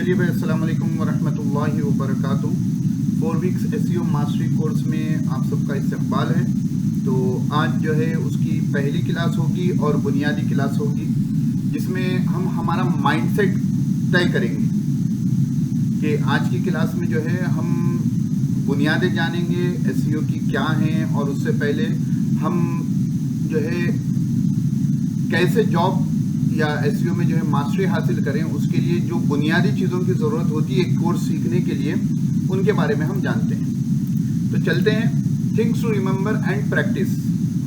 चलिए भाई, अस्सलाम वालेकुम वरहमतुल्लाहि वबरकातुहू। 4 वीक्स एसईओ मास्टरी कोर्स में आप सबका इस्तकबाल है। तो आज जो है उसकी पहली क्लास होगी और बुनियादी क्लास होगी, जिसमें हम हमारा माइंडसेट तय करेंगे कि आज की क्लास में जो है हम बुनियादें जानेंगे एसईओ की क्या हैं, और उससे पहले हम जो है कैसे जॉब या एसईओ में जो है मास्टरी हासिल करें, उसके लिए जो बुनियादी चीज़ों की ज़रूरत होती है एक कोर्स सीखने के लिए, उनके बारे में हम जानते हैं। तो चलते हैं। Things to remember and practice,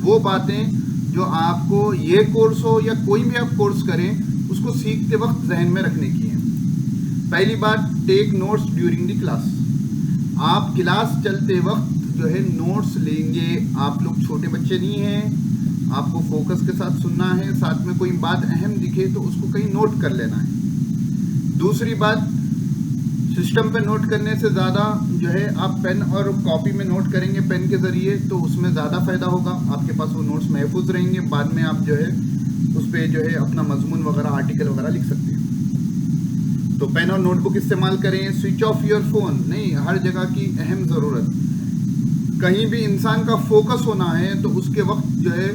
वो बातें जो आपको ये कोर्स हो या कोई भी आप कोर्स करें उसको सीखते वक्त जहन में रखने की है। पहली बात, take notes during the class. आप क्लास चलते वक्त जो है नोट्स लेंगे। आप लोग छोटे बच्चे नहीं हैं, आपको फोकस के साथ सुनना है। साथ में कोई बात अहम दिखे तो उसको कहीं नोट कर लेना है। दूसरी बात, सिस्टम पे नोट करने से ज़्यादा जो है आप पेन और कॉपी में नोट करेंगे पेन के ज़रिए, तो उसमें ज़्यादा फ़ायदा होगा। आपके पास वो नोट्स महफूज रहेंगे, बाद में आप जो है उस पर जो है अपना मजमून वगैरह, आर्टिकल वगैरह लिख सकते हैं। तो पेन और नोटबुक इस्तेमाल करें। स्विच ऑफ योर फोन नहीं, हर जगह की अहम ज़रूरत। कहीं भी इंसान का फोकस होना है तो उसके वक्त जो है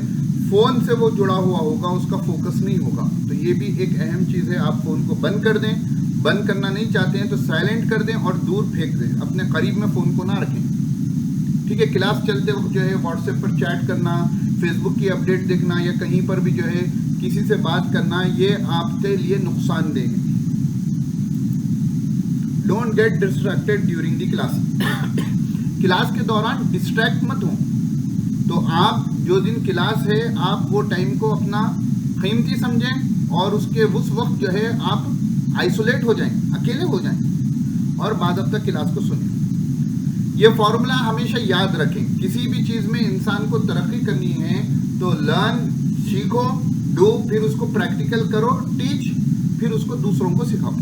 फ़ोन से वो जुड़ा हुआ होगा, उसका फोकस नहीं होगा। तो ये भी एक अहम चीज़ है। आप फ़ोन को बंद कर दें, बंद करना नहीं चाहते हैं तो साइलेंट कर दें और दूर फेंक दें, अपने करीब में फ़ोन को ना रखें। ठीक है। क्लास चलते वक्त जो है व्हाट्सएप पर चैट करना, फेसबुक की अपडेट देखना या कहीं पर भी जो है किसी से बात करना, ये आपके लिए नुकसानदेह है। Don't get distracted during the class. Class के दौरान डिस्ट्रैक्ट मत हो। तो आप जो दिन क्लास है आप वो टाइम को अपना कीमती समझें और उसके उस वक्त जो है आप आइसोलेट हो जाएं, अकेले हो जाएं और बाद अब तक क्लास को सुनें। ये फॉर्मूला हमेशा याद रखें। किसी भी चीज़ में इंसान को तरक्की करनी है तो लर्न, सीखो, डू, फिर उसको प्रैक्टिकल करो, टीच, फिर उसको दूसरों को सिखाओ।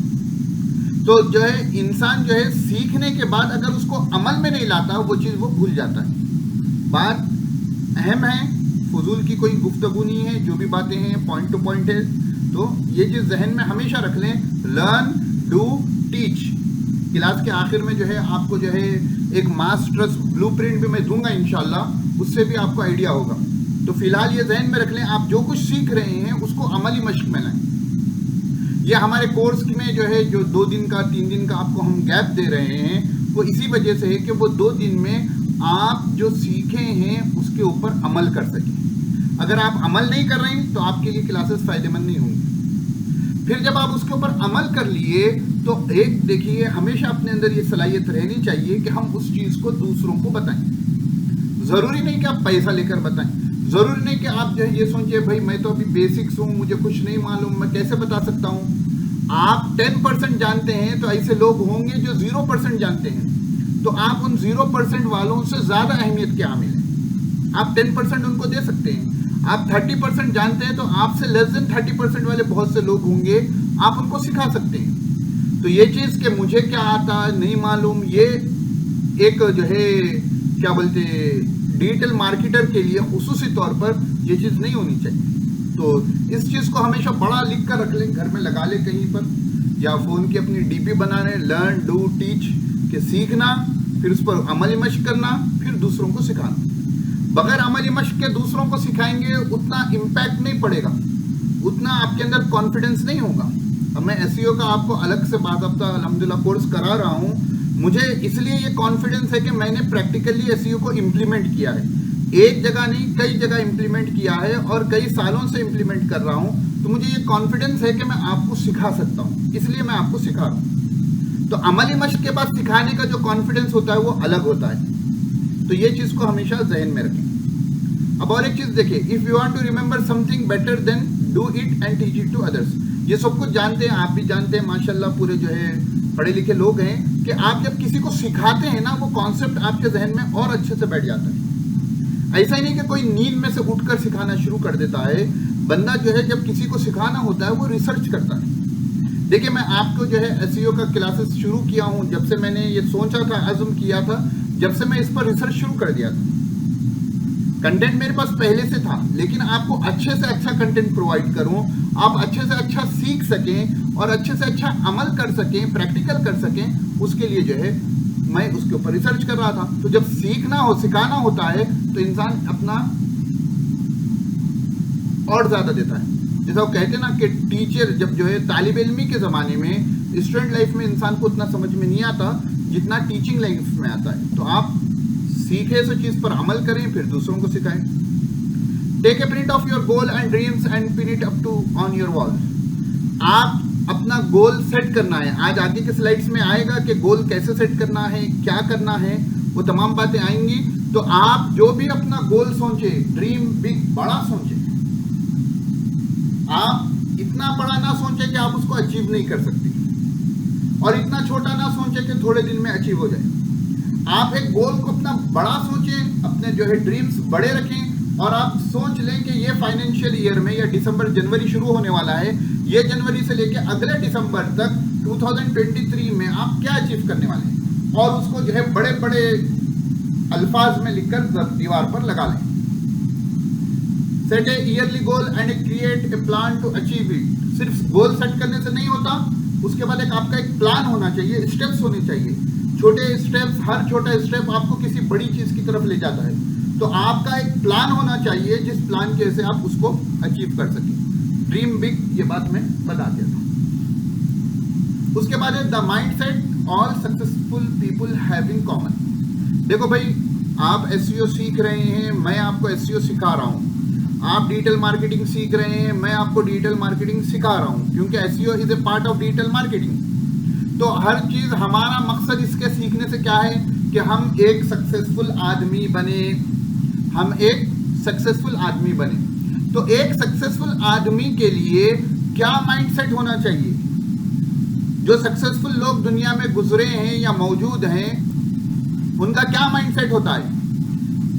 तो जो है इंसान जो है सीखने के बाद अगर उसको अमल में नहीं लाता वो चीज़ वो भूल जाता है। बात अहम है, फजूल की कोई गुफ्तगू नहीं है। जो भी बातें हैं पॉइंट टू पॉइंट है। तो ये चीज़ जहन में हमेशा रख लें, लर्न, डू, टीच। क्लास के आखिर में जो है आपको जो है एक मास्टर्स ब्लूप्रिंट भी मैं दूंगा इंशाल्लाह, उससे भी आपको आइडिया होगा। तो फिलहाल ये जहन में रख लें, आप जो कुछ सीख रहे हैं उसको अमली मश्क में लाएं। ये हमारे कोर्स में जो है जो 2 दिन का 3 दिन का आपको हम गैप दे रहे हैं वो इसी वजह से है कि वो 2 दिन में आप जो सीखे हैं उसके ऊपर अमल कर सकें। अगर आप अमल नहीं कर रहे हैं तो आपके लिए क्लासेस फ़ायदेमंद नहीं होंगी। फिर जब आप उसके ऊपर अमल कर लिए तो एक देखिए, हमेशा अपने अंदर ये सलाहियत रहनी चाहिए कि हम उस चीज़ को दूसरों को बताएं। ज़रूरी नहीं कि आप पैसा लेकर बताएं, ज़रूरी नहीं कि आप जो है ये सोचिए भाई मैं तो अभी बेसिक्स हूँ, मुझे कुछ नहीं मालूम, मैं कैसे बता सकता हूँ। आप 10% जानते हैं तो ऐसे लोग होंगे जो 0% जानते हैं, तो आप उन 0% वालों से ज़्यादा अहमियत के हामिल हैं। आप 10% उनको दे सकते हैं। आप 30% जानते हैं तो आपसे लेस देन 30% वाले बहुत से लोग होंगे, आप उनको सिखा सकते हैं। तो ये चीज़ कि मुझे क्या आता नहीं मालूम, ये एक जो है क्या बोलते डिजिटल मार्केटर के लिए खुसूसी तौर पर ये चीज़ नहीं होनी चाहिए। तो इस चीज़ को हमेशा बड़ा लिख कर रख लें, घर में लगा लें कहीं पर, या फ़ोन की अपनी डीपी बना लें, लर्न, डू, टीच के सीखना, फिर उस पर अमली मश्क करना, फिर दूसरों को सिखाना। बगैर अमली मश्क के दूसरों को सिखाएंगे उतना इम्पैक्ट नहीं पड़ेगा, उतना आपके अंदर कॉन्फिडेंस नहीं होगा। अब मैं एसईओ का आपको अलग से बाकायदा अल्हम्दुलिल्लाह कोर्स करा रहा हूँ। मुझे इसलिए ये कॉन्फिडेंस है कि मैंने प्रैक्टिकली एसईओ को इम्प्लीमेंट किया है। एक जगह नहीं, कई जगह इम्प्लीमेंट किया है और कई सालों से इम्प्लीमेंट कर रहा हूँ। तो मुझे ये कॉन्फिडेंस है कि मैं आपको सिखा सकता हूँ, इसलिए मैं आपको सिखा रहा हूँ। तो अमली मश्क के बाद सिखाने का जो कॉन्फिडेंस होता है वो अलग होता है। तो ये चीज़ को हमेशा जहन में रखें। अब और एक चीज़ देखिए, if you want to remember something better then do it and teach it to others. ये सब कुछ जानते हैं, आप भी जानते हैं माशाल्लाह, पूरे जो है पढ़े लिखे लोग हैं, कि आप जब किसी को सिखाते हैं ना वो कॉन्सेप्ट आपके जहन में और अच्छे से बैठ जाता है। ऐसा ही नहीं कि कोई नींद में से उठकर सिखाना शुरू कर देता है। बंदा जो है जब किसी को सिखाना होता है वो रिसर्च करता है। देखिए, मैं आपको जो है एसईओ का क्लासेस शुरू किया हूँ, जब से मैंने ये सोचा था, अज़्म किया था, जब से मैं इस पर रिसर्च शुरू कर दिया था। कंटेंट मेरे पास पहले से था, लेकिन आपको अच्छे से अच्छा कंटेंट प्रोवाइड करूं, आप अच्छे से अच्छा सीख सकें और अच्छे से अच्छा अमल कर सकें, प्रैक्टिकल कर सकें, उसके लिए जो है मैं उसके ऊपर रिसर्च कर रहा था। तो जब सिखाना होता है तो इंसान अपना और ज्यादा देता है। जैसा वो कहते हैं ना कि टीचर जब जो है तालिब इल्मी के ज़माने में स्टूडेंट लाइफ में इंसान को उतना समझ में नहीं आता जितना टीचिंग लाइफ में आता है। तो आप सीखे सो चीज़ पर अमल करें, फिर दूसरों को सिखाएं। Take a print of your goal and dreams and pin it up to on your wall. आप अपना गोल सेट करना है। आज आगे के स्लाइड्स में आएगा कि गोल कैसे सेट करना है, क्या करना है, वो तमाम बातें आएंगी। तो आप जो भी अपना गोल सोचे, ड्रीम बिग, बड़ा सोचे। आप इतना बड़ा ना सोचे कि आप उसको अचीव नहीं कर सकते, और इतना छोटा ना सोचे कि थोड़े दिन में अचीव हो जाए। आप एक गोल को अपना बड़ा सोचें, अपने जो है ड्रीम्स बड़े रखें, और आप सोच लें कि ये फाइनेंशियल ईयर में, या दिसंबर जनवरी शुरू होने वाला है, ये जनवरी से लेकर अगले दिसंबर तक 2023 में आप क्या अचीव करने वाले हैं, और उसको जो है बड़े बड़े अल्फाज में लिखकर दीवार पर लगा लें। Set a yearly goal and create a plan to achieve it. सिर्फ गोल सेट करने से नहीं होता, उसके बाद आपका एक प्लान होना चाहिए, स्टेप्स होने चाहिए, छोटे स्टेप्स। हर छोटा स्टेप आपको किसी बड़ी चीज की तरफ ले जाता है। तो आपका एक प्लान होना चाहिए जिस प्लान के से आप उसको अचीव कर सकें। ड्रीम बिग, ये बात मैं बता दिया था। उसके बाद है the mindset all successful people have in common. देखो भाई, आप एसईओ सीख रहे हैं, मैं आपको एसईओ सिखा रहा हूं। आप डिजिटल मार्केटिंग सीख रहे हैं, मैं आपको डिजिटल मार्केटिंग सिखा रहा हूं, क्योंकि SEO is a part of digital marketing. तो हर चीज, हमारा मकसद इसके सीखने से क्या है कि हम एक सक्सेसफुल आदमी बने, हम एक सक्सेसफुल आदमी बने। तो एक सक्सेसफुल आदमी के लिए क्या माइंडसेट होना चाहिए? जो सक्सेसफुल लोग दुनिया में गुजरे हैं या मौजूद हैं, उनका क्या माइंडसेट होता है?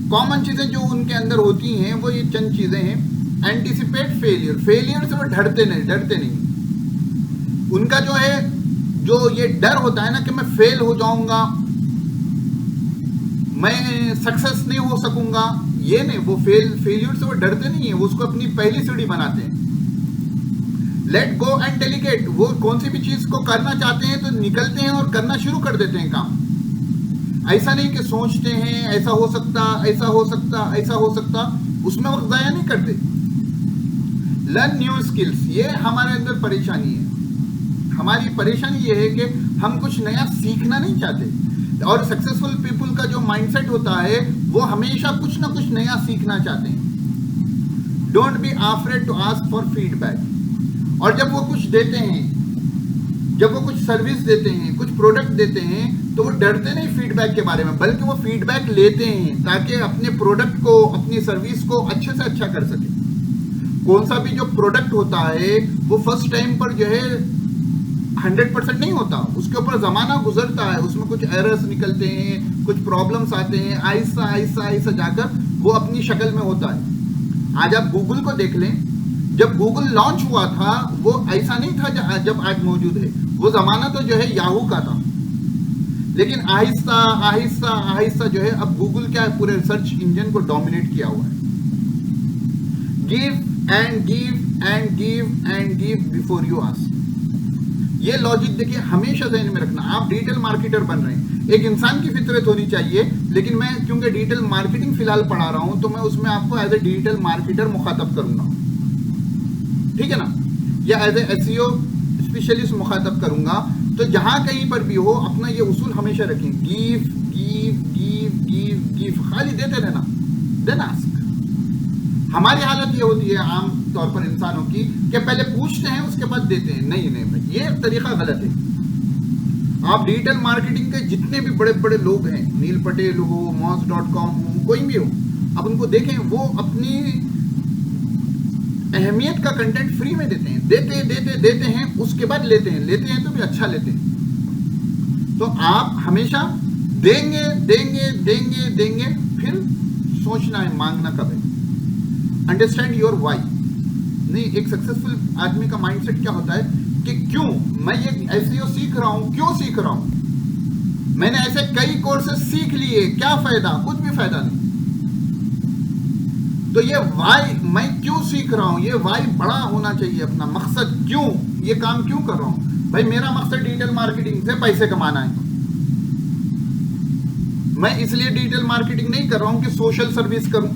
कॉमन चीजें जो उनके अंदर होती हैं वो ये चंद चीजें हैं। Anticipate failure. फेलियर से वो डरते नहीं। उनका जो है, जो ये डर होता है ना कि मैं फेल हो जाऊंगा, मैं सक्सेस नहीं हो सकूंगा, ये नहीं, वो फेलियर से वो डरते नहीं है, वो उसको अपनी पहली सीढ़ी बनाते हैं। Let go and delegate. वो कौन सी भी चीज को करना चाहते हैं तो निकलते हैं और करना शुरू कर देते हैं काम। ऐसा नहीं कि सोचते हैं ऐसा हो सकता, ऐसा हो सकता, ऐसा हो सकता, उसमें वक्त जाया नहीं करते। Learn new skills. ये हमारे अंदर परेशानी है। हमारी परेशानी ये है कि हम कुछ नया सीखना नहीं चाहते, और सक्सेसफुल पीपल का जो माइंडसेट होता है वो हमेशा कुछ ना कुछ नया सीखना चाहते हैं। Don't be afraid to ask for feedback. और जब वो कुछ देते हैं, जब वो कुछ सर्विस देते हैं, कुछ प्रोडक्ट देते हैं, तो वो डरते नहीं फीडबैक के बारे में, बल्कि वो फीडबैक लेते हैं ताकि अपने प्रोडक्ट को, अपनी सर्विस को अच्छे से अच्छा कर सके। कौन सा भी जो प्रोडक्ट होता है वो फर्स्ट टाइम पर जो है 100% नहीं होता, उसके ऊपर जमाना गुजरता है, उसमें कुछ एरर्स निकलते हैं, कुछ प्रॉब्लम्स आते हैं, आहिस्ता आहिस्ता आहिस्ता जाकर वो अपनी शक्ल में होता है। आज आप गूगल को देख लें, जब गूगल लॉन्च हुआ था वो ऐसा नहीं था जब आज मौजूद है। वो जमाना तो जो है याहू का था, लेकिन आहिस्ता आहिस्ता आहिस्ता जो है अब गूगल क्या है, पूरे सर्च इंजन को डोमिनेट किया हुआ है। Give and give and give and give before you ask. ये लॉजिक देखिए, हमेशा ध्यान में रखना। आप डिजिटल मार्केटर बन रहे हैं, एक इंसान की फितरत होनी चाहिए, लेकिन मैं क्योंकि डिजिटल मार्केटिंग फिलहाल पढ़ा रहा हूं तो मैं उसमें आपको एज ए डिजिटल मार्केटर मुखातब करूंगा, ठीक है ना, या एज ए एसईओ स्पेशलिस्ट मुखातब करूंगा। तो जहां कहीं पर भी हो, अपना ये उसूल हमेशा रखें, give give give give give, खाली देते रहना, देन आस्क। हमारी हालत ये होती है आम तौर पर इंसानों की कि पहले पूछते हैं उसके बाद देते हैं। नहीं नहीं, ये तरीका गलत है। आप डिजिटल मार्केटिंग के जितने भी बड़े बड़े लोग हैं, नील पटेल हो, moz.com हो, कोई भी हो, आप उनको देखें, वो अपनी अहमियत का कंटेंट फ्री में देते हैं, देते हैं, उसके बाद लेते हैं तो भी अच्छा लेते हैं। तो आप हमेशा देंगे देंगे देंगे देंगे, फिर सोचना है मांगना कब है। Understand your why. नहीं, एक सक्सेसफुल आदमी का माइंडसेट क्या होता है कि क्यों मैं ये एसईओ सीख रहा हूं, क्यों सीख रहा हूं, मैंने ऐसे कई कोर्सेस सीख लिए, क्या फायदा? कुछ भी फायदा नहीं। तो ये वाई, मैं क्यों सीख रहा हूं, ये वाई बड़ा होना चाहिए अपना मकसद, क्यों ये काम क्यों कर रहा हूं। भाई मेरा मकसद डिजिटल मार्केटिंग से पैसे कमाना है, मैं इसलिए डिजिटल मार्केटिंग नहीं कर रहा हूं कि सोशल सर्विस करूं।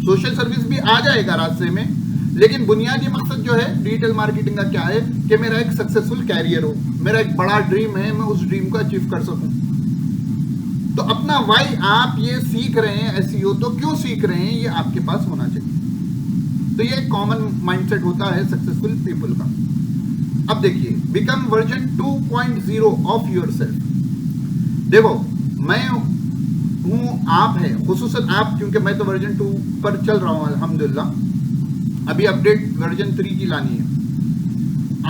सोशल सर्विस भी आ जाएगा रास्ते में, लेकिन बुनियादी मकसद जो है डिजिटल मार्केटिंग का क्या है कि मेरा एक सक्सेसफुल कैरियर हो, मेरा एक बड़ा ड्रीम है, मैं उस ड्रीम को अचीव कर सकूं। तो अपना वाई, आप ये सीख रहे हैं एसईओ, तो क्यों सीख रहे हैं, ये आपके पास होना चाहिए। तो ये एक कॉमन माइंडसेट होता है सक्सेसफुल पीपल का। अब देखिए, बिकम वर्जन 2.0 ऑफ योरसेल्फ। देखो मैं हूं, आप है, खुसूसन आप, क्योंकि मैं तो वर्जन 2 पर चल रहा हूं अल्हम्दुलिल्लाह, अभी अपडेट वर्जन 3 की लानी है।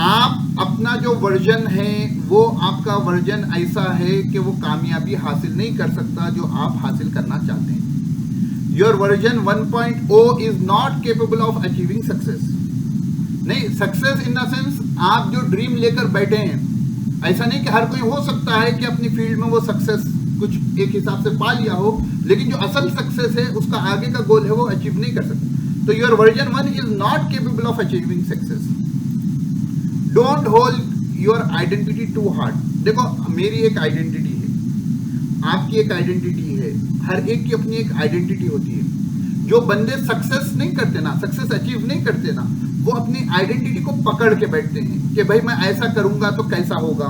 आप अपना जो वर्जन है वो आपका वर्जन ऐसा है कि वो कामयाबी हासिल नहीं कर सकता जो आप हासिल करना चाहते हैं। Your version 1.0 is not capable of achieving success. नहीं, सक्सेस इन द सेंस आप जो ड्रीम लेकर बैठे हैं, ऐसा नहीं कि हर कोई हो सकता है कि अपनी फील्ड में वो सक्सेस कुछ एक हिसाब से पा लिया हो, लेकिन जो असल सक्सेस है उसका आगे का गोल है वो अचीव नहीं कर सकता। तो your version 1 is not capable of achieving success. Don't hold your identity too hard. देखो मेरी एक आइडेंटिटी है, आपकी एक आइडेंटिटी है, हर एक की अपनी एक आइडेंटिटी होती है। जो बंदे सक्सेस नहीं करते ना, सक्सेस अचीव नहीं करते ना, वो अपनी आइडेंटिटी को पकड़ के बैठते हैं कि भाई मैं ऐसा करूंगा तो कैसा होगा,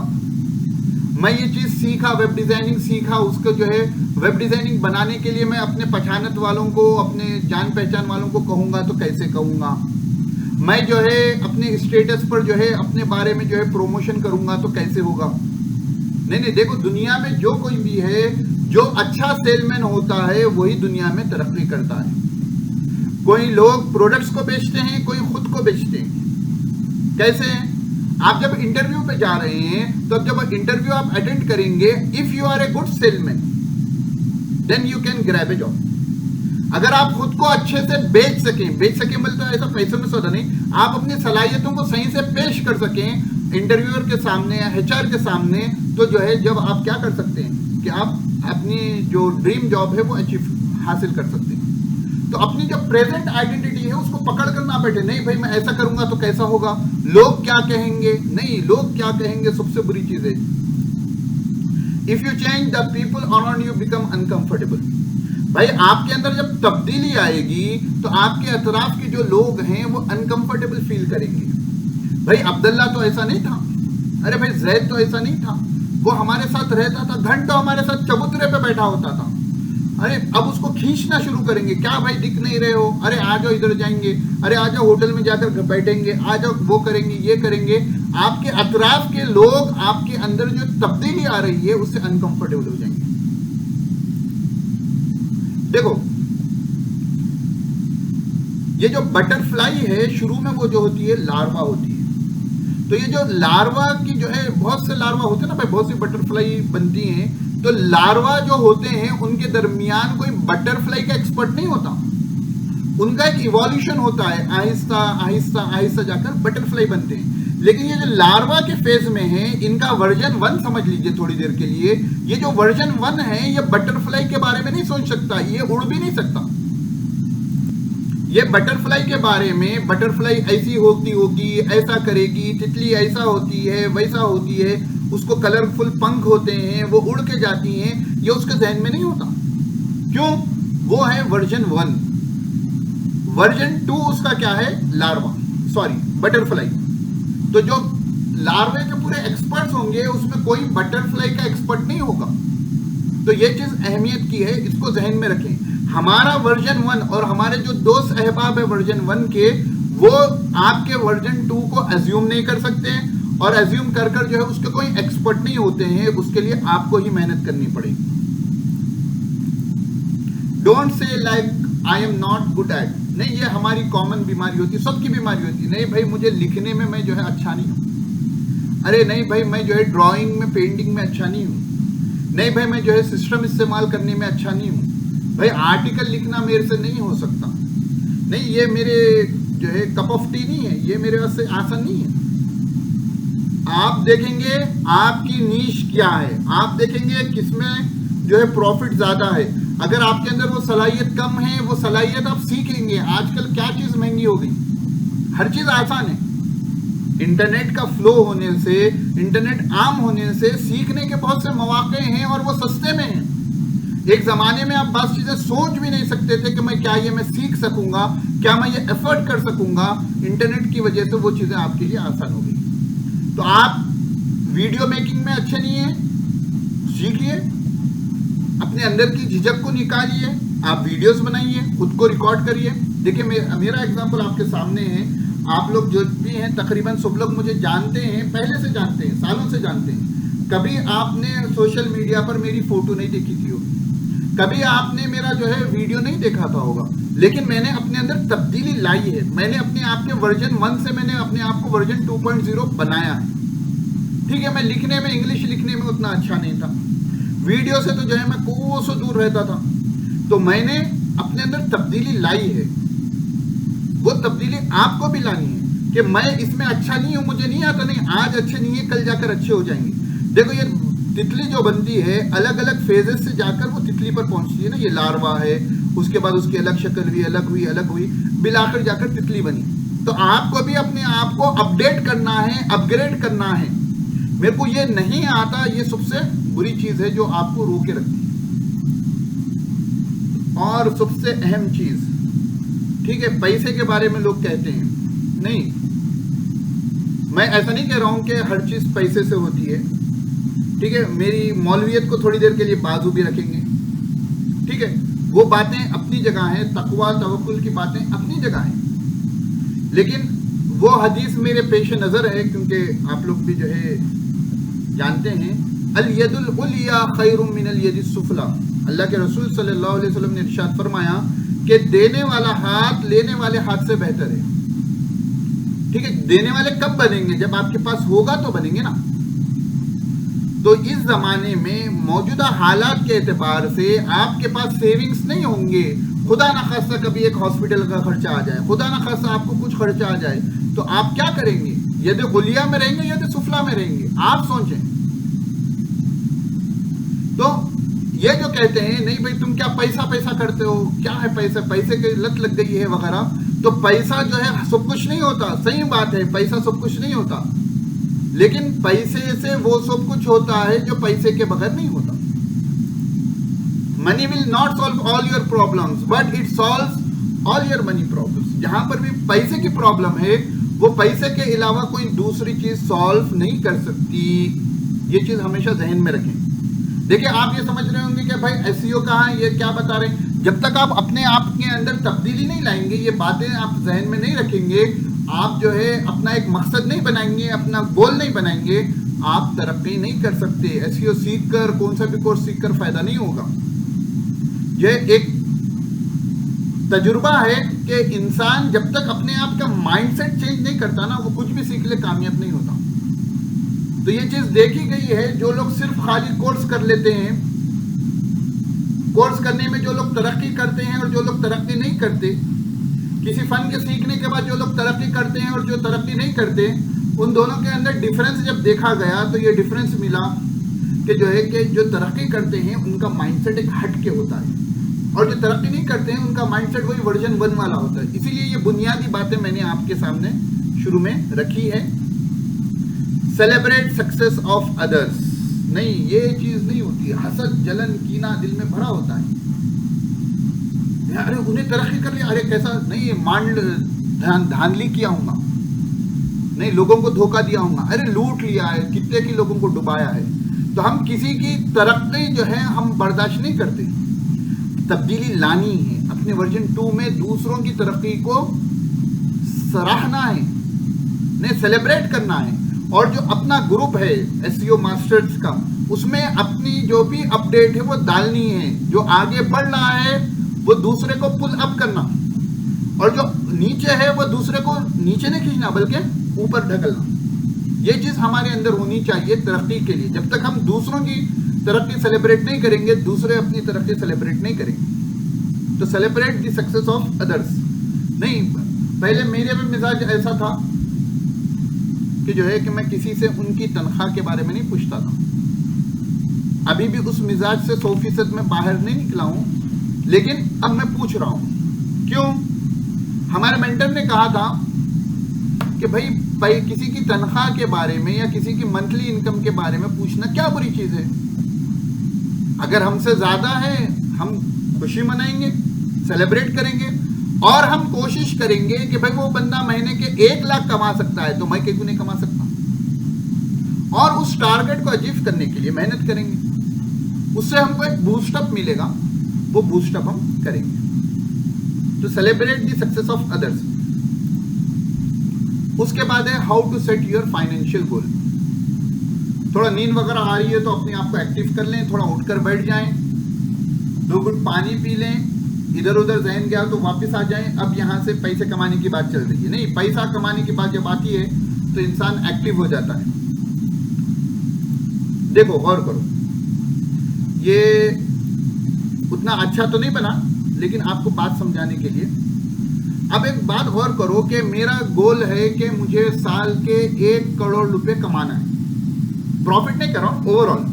मैं ये चीज सीखा, वेब डिजाइनिंग सीखा, उसको जो है वेब डिजाइनिंग बनाने के लिए मैं अपने पहचानत वालों को, अपने जान पहचान वालों को कहूंगा तो कैसे कहूंगा, मैं जो है अपने स्टेटस पर जो है अपने बारे में जो है प्रमोशन करूंगा तो कैसे होगा। नहीं नहीं, देखो दुनिया में जो कोई भी है, जो अच्छा सेलमैन होता है वही दुनिया में तरक्की करता है। कोई लोग प्रोडक्ट्स को बेचते हैं, कोई खुद को बेचते हैं। कैसे? आप जब इंटरव्यू पे जा रहे हैं, तो जब इंटरव्यू आप अटेंड करेंगे, if you are a good salesman then you can grab a job. अगर आप खुद को अच्छे से बेच सकें मतलब तो ऐसा पैसों में सौदा नहीं, आप अपनी सलाहियतों को सही से पेश कर सकें इंटरव्यूअर के सामने या एचआर के सामने, तो जो है जब आप क्या कर सकते हैं कि आप अपनी जो ड्रीम जॉब है वो अचीव हासिल कर सकते हैं। तो अपनी जो प्रेजेंट आइडेंटिटी है उसको पकड़ कर ना बैठे, नहीं भाई मैं ऐसा करूंगा तो कैसा होगा, लोग क्या कहेंगे, नहीं लोग क्या कहेंगे सबसे बुरी चीज है। If you change the people around you become uncomfortable. भाई आपके अंदर जब तब्दीली आएगी तो आपके अतराफ के जो लोग हैं वो अनकंफर्टेबल फील करेंगे। भाई अब्दुल्ला तो ऐसा नहीं था, अरे भाई जैद तो ऐसा नहीं था, वो हमारे साथ रहता था, घंटों हमारे साथ चबूतरे पे बैठा होता था। अरे अब उसको खींचना शुरू करेंगे, क्या भाई दिख नहीं रहे हो, अरे आ जाओ इधर जाएंगे, अरे आ जाओ होटल में जाकर बैठेंगे, आ जाओ वो करेंगे ये करेंगे। आपके अतराफ के लोग आपके अंदर जो तब्दीली आ रही है उससे अनकंफर्टेबल हो जाएंगे। देखो ये जो बटरफ्लाई है शुरू में वो जो होती है लार्वा होती है, तो ये जो लार्वा की जो है, बहुत से लार्वा होते हैं ना भाई, बहुत सी बटरफ्लाई बनती हैं, तो लार्वा जो होते हैं उनके दरमियान कोई बटरफ्लाई का एक्सपर्ट नहीं होता, उनका एक इवोल्यूशन होता है, आहिस्ता आहिस्ता आहिस्ता जाकर बटरफ्लाई बनते हैं। लेकिन ये जो लार्वा के फेज में है, इनका वर्जन 1 समझ लीजिए थोड़ी देर के लिए, ये जो वर्जन 1 है ये बटरफ्लाई के बारे में नहीं सोच सकता, ये उड़ भी नहीं सकता। ये बटरफ्लाई के बारे में, बटरफ्लाई ऐसी होती होगी, ऐसा करेगी, तितली ऐसा होती है वैसा होती है, उसको कलरफुल पंख होते हैं, वो उड़ के जाती हैं, ये उसके जहन में नहीं होता। क्यों? वो है वर्जन 1। वर्जन 2 उसका क्या है? Larva, sorry butterfly. तो जो लार्वे के पूरे एक्सपर्ट्स होंगे उसमें कोई बटरफ्लाई का एक्सपर्ट नहीं होगा। तो ये चीज अहमियत की है, इसको जहन में रखें। हमारा वर्जन 1 और हमारे जो दोस्त अहबाब है वर्जन 1 के, वो आपके वर्जन 2 को अज्यूम नहीं कर सकते, और अज्यूम कर कर जो है उसके कोई एक्सपर्ट नहीं होते हैं, उसके लिए आपको ही मेहनत करनी पड़ेगी। Don't say like I am not good at. नहीं, ये हमारी कॉमन बीमारी होती है, सबकी बीमारी होती है। नहीं भाई मुझे लिखने में मैं जो है अच्छा नहीं हूं, अरे नहीं भाई मैं जो है ड्राइंग में, पेंटिंग में अच्छा नहीं हूं, नहीं भाई मैं जो है सिस्टम इस्तेमाल करने में अच्छा नहीं हूं, भाई आर्टिकल लिखना मेरे से नहीं हो सकता, नहीं ये मेरे जो है कप ऑफ टी नहीं है, ये मेरे वास्ते आसान नहीं है। आप देखेंगे आपकी नीश क्या है, आप देखेंगे किसमें जो है प्रॉफिट ज्यादा है। अगर आपके अंदर वो सलाहियत कम है, वो सलाहियत आप सीख लेंगे। आजकल क्या चीज महंगी हो गई, हर चीज आसान है। इंटरनेट का फ्लो होने से, इंटरनेट आम होने से सीखने के बहुत से मौके हैं और वो सस्ते में हैं। एक जमाने में आप बहुत चीजें सोच भी नहीं सकते थे कि मैं क्या ये मैं सीख सकूंगा, क्या मैं ये एफर्ट कर सकूंगा। इंटरनेट की वजह से वो चीजें आपके लिए आसान हो गई। तो आप वीडियो मेकिंग में अच्छे नहीं है, सीखिए, अपने अंदर की झिझक को निकालिए, आप वीडियोस बनाइए, खुद को रिकॉर्ड करिए। देखिए मेरा एग्जांपल आपके सामने है। आप लोग जो भी हैं तकरीबन सब लोग मुझे जानते हैं, पहले से जानते हैं, सालों से जानते हैं। कभी आपने सोशल मीडिया पर मेरी फोटो नहीं देखी थी होगी, कभी आपने मेरा जो है वीडियो नहीं देखा था होगा, लेकिन मैंने अपने अंदर तब्दीली लाई है। मैंने अपने आप के वर्जन 1 से मैंने अपने आप को वर्जन 2.0 बनाया है। ठीक है, मैं लिखने में, इंग्लिश लिखने में उतना अच्छा नहीं था, वीडियो से तो जो है मैं कोसों दूर रहता था। तो मैंने अपने अंदर तब्दीली लाई है। वो तब्दीली आपको भी लानी है कि मैं इसमें अच्छा नहीं हूं, मुझे नहीं आता, नहीं आज अच्छे नहीं है, कल जाकर अच्छे हो जाएंगे। देखो ये तितली जो बनती है, अलग अलग फेजेस से जाकर वो तितली पर पहुंचती है ना। ये लार्वा है, उसके बाद उसकी अलग शक्ल हुई, अलग हुई, अलग हुई, मिलाकर जाकर तितली बनी। तो आपको भी अपने आप को अपडेट करना है, अपग्रेड करना है। मेरे को ये नहीं आता, ये सबसे बुरी चीज है जो आपको रोके रखती है। और सबसे अहम चीज, ठीक है, पैसे के बारे में लोग कहते हैं, नहीं, मैं ऐसा नहीं कह रहा हूं कि हर चीज पैसे से होती है। ठीक है, मेरी मौलवियत को थोड़ी देर के लिए बाजू भी रखेंगे। ठीक है, वो बातें अपनी जगह है, तकवा तवक्कुल की बातें अपनी जगह है, लेकिन वो हदीस मेरे पेश नजर है, क्योंकि आप लोग भी जो है जानते हैं, अल यदुल उलिया खैरुम मिनल यदिस सुफला। अल्लाह के रसूल सल्लल्लाहु अलैहि वसल्लम ने इरशाद फरमाया कि देने वाला हाथ लेने वाले हाथ से बेहतर है। ठीक है, देने वाले कब बनेंगे, जब आपके पास होगा तो बनेंगे ना। तो इस जमाने में मौजूदा हालात के एतबार से आपके पास सेविंग्स नहीं होंगे। खुदा ना खास्ता कभी एक हॉस्पिटल का खर्चा आ जाए, खुदा ना खास्ता आपको कुछ खर्चा आ जाए, तो आप क्या करेंगे? यदि गुलिया में रहेंगे यदि सुफला में रहेंगे, आप सोचें। तो ये जो कहते हैं नहीं भाई तुम क्या पैसा पैसा करते हो, क्या है पैसा, पैसे की लत लग गई है वगैरह, तो पैसा जो है सब कुछ नहीं होता। सही बात है, पैसा सब कुछ नहीं होता, लेकिन पैसे से वो सब कुछ होता है जो पैसे के बगैर नहीं होता। Money will not solve all your problems, but it solves all your money problems. जहां पर भी पैसे की प्रॉब्लम है, वो पैसे के अलावा कोई दूसरी चीज सॉल्व नहीं कर सकती। ये चीज हमेशा जहन में रखें। देखिए, आप ये समझ रहे होंगे कि भाई एसईओ कहाँ है, ये क्या बता रहे हैं। जब तक आप अपने आप के अंदर तब्दीली नहीं लाएंगे, ये बातें आप जहन में नहीं रखेंगे, आप जो है अपना एक मकसद नहीं बनाएंगे, अपना गोल नहीं बनाएंगे, आप तरक्की नहीं कर सकते। एसईओ सीख कर, कौन सा भी कोर्स सीख कर फायदा नहीं होगा। यह एक तजुर्बा है कि इंसान जब तक अपने आप का माइंडसेट चेंज नहीं करता ना, वो कुछ भी सीख ले कामयाब नहीं होता। तो ये चीज देखी गई है, जो लोग सिर्फ खाली कोर्स कर लेते हैं, कोर्स करने में जो लोग तरक्की करते हैं और जो लोग तरक्की नहीं करते, किसी फन के सीखने के बाद जो लोग तरक्की करते हैं और जो तरक्की नहीं करते, उन दोनों के अंदर डिफरेंस जब देखा गया तो ये डिफरेंस मिला कि जो है कि जो तरक्की करते हैं उनका माइंडसेट एक हट के होता है, और जो तरक्की नहीं करते हैं उनका माइंडसेट वही वर्जन 1 वाला होता है। इसीलिए ये बुनियादी बातें मैंने आपके सामने शुरू में रखी है। सेलिब्रेट सक्सेस ऑफ अदर्स, नहीं, ये चीज नहीं होती है। हसद, जलन, कीना दिल में भरा होता है। अरे उन्हें तरक्की कर लिया, अरे कैसा, नहीं, मांड धांधली किया हूंगा, नहीं, लोगों को धोखा दिया हूंगा, अरे लूट लिया है, कितने की लोगों को डुबाया है। तो हम किसी की तरक्की जो है हम बर्दाश्त नहीं करते। तब्दीली लानी है, अपने वर्जन 2 में दूसरों की तरक्की को सराहना है, नहीं, सेलिब्रेट करना है। और जो अपना ग्रुप है एसईओ मास्टर्स का, उसमें अपनी जो भी अपडेट है वो डालनी है। जो आगे बढ़ रहा है वो दूसरे को पुल अप करना, और जो नीचे है वो दूसरे को नीचे नहीं खींचना बल्कि ऊपर ढकलना। ये चीज हमारे अंदर होनी चाहिए तरक्की के लिए। जब तक हम दूसरों की तरक्की सेलिब्रेट नहीं करेंगे, दूसरे अपनी तरक्की सेलिब्रेट नहीं करेंगे। तो celebrate the success of others. नहीं, पहले मेरे भी मिजाज ऐसा था कि जो है कि मैं किसी से उनकी तनख्वाह के बारे में नहीं पूछता था। अभी भी उस मिजाज से 100% में बाहर नहीं निकला हूं, लेकिन अब मैं पूछ रहा हूं क्यों। हमारे मेंटर ने कहा था कि भाई किसी की तनख्वाह के बारे में या किसी की मंथली इनकम के बारे में पूछना क्या बुरी चीज है। अगर हमसे ज्यादा है हम खुशी मनाएंगे, सेलिब्रेट करेंगे, और हम कोशिश करेंगे कि भाई वो बंदा महीने के 1 लाख कमा सकता है तो मैं क्यों नहीं कमा सकता, और उस टारगेट को अचीव करने के लिए मेहनत करेंगे। उससे हमको एक बूस्टअप मिलेगा, वो बूस्टअप हम करेंगे। तो celebrate the success of others. उसके बाद है how to set your financial goal. थोड़ा नींद वगैरह आ रही है तो अपने आप को एक्टिव कर लें, थोड़ा उठकर बैठ जाएं, 2 घुट पानी पी लें, इधर उधर जहन गया तो वापस आ जाएं। अब यहां से पैसे कमाने की बात चल रही है, नहीं, पैसा कमाने की बात जब आती है तो इंसान एक्टिव हो जाता है। देखो गौर करो, ये उतना अच्छा तो नहीं बना लेकिन आपको बात समझाने के लिए। अब एक बात गौर करो कि मेरा गोल है कि मुझे साल के 1 करोड़ रुपए कमाना है, प्रॉफिट नहीं कर रहा हूं, ओवरऑल।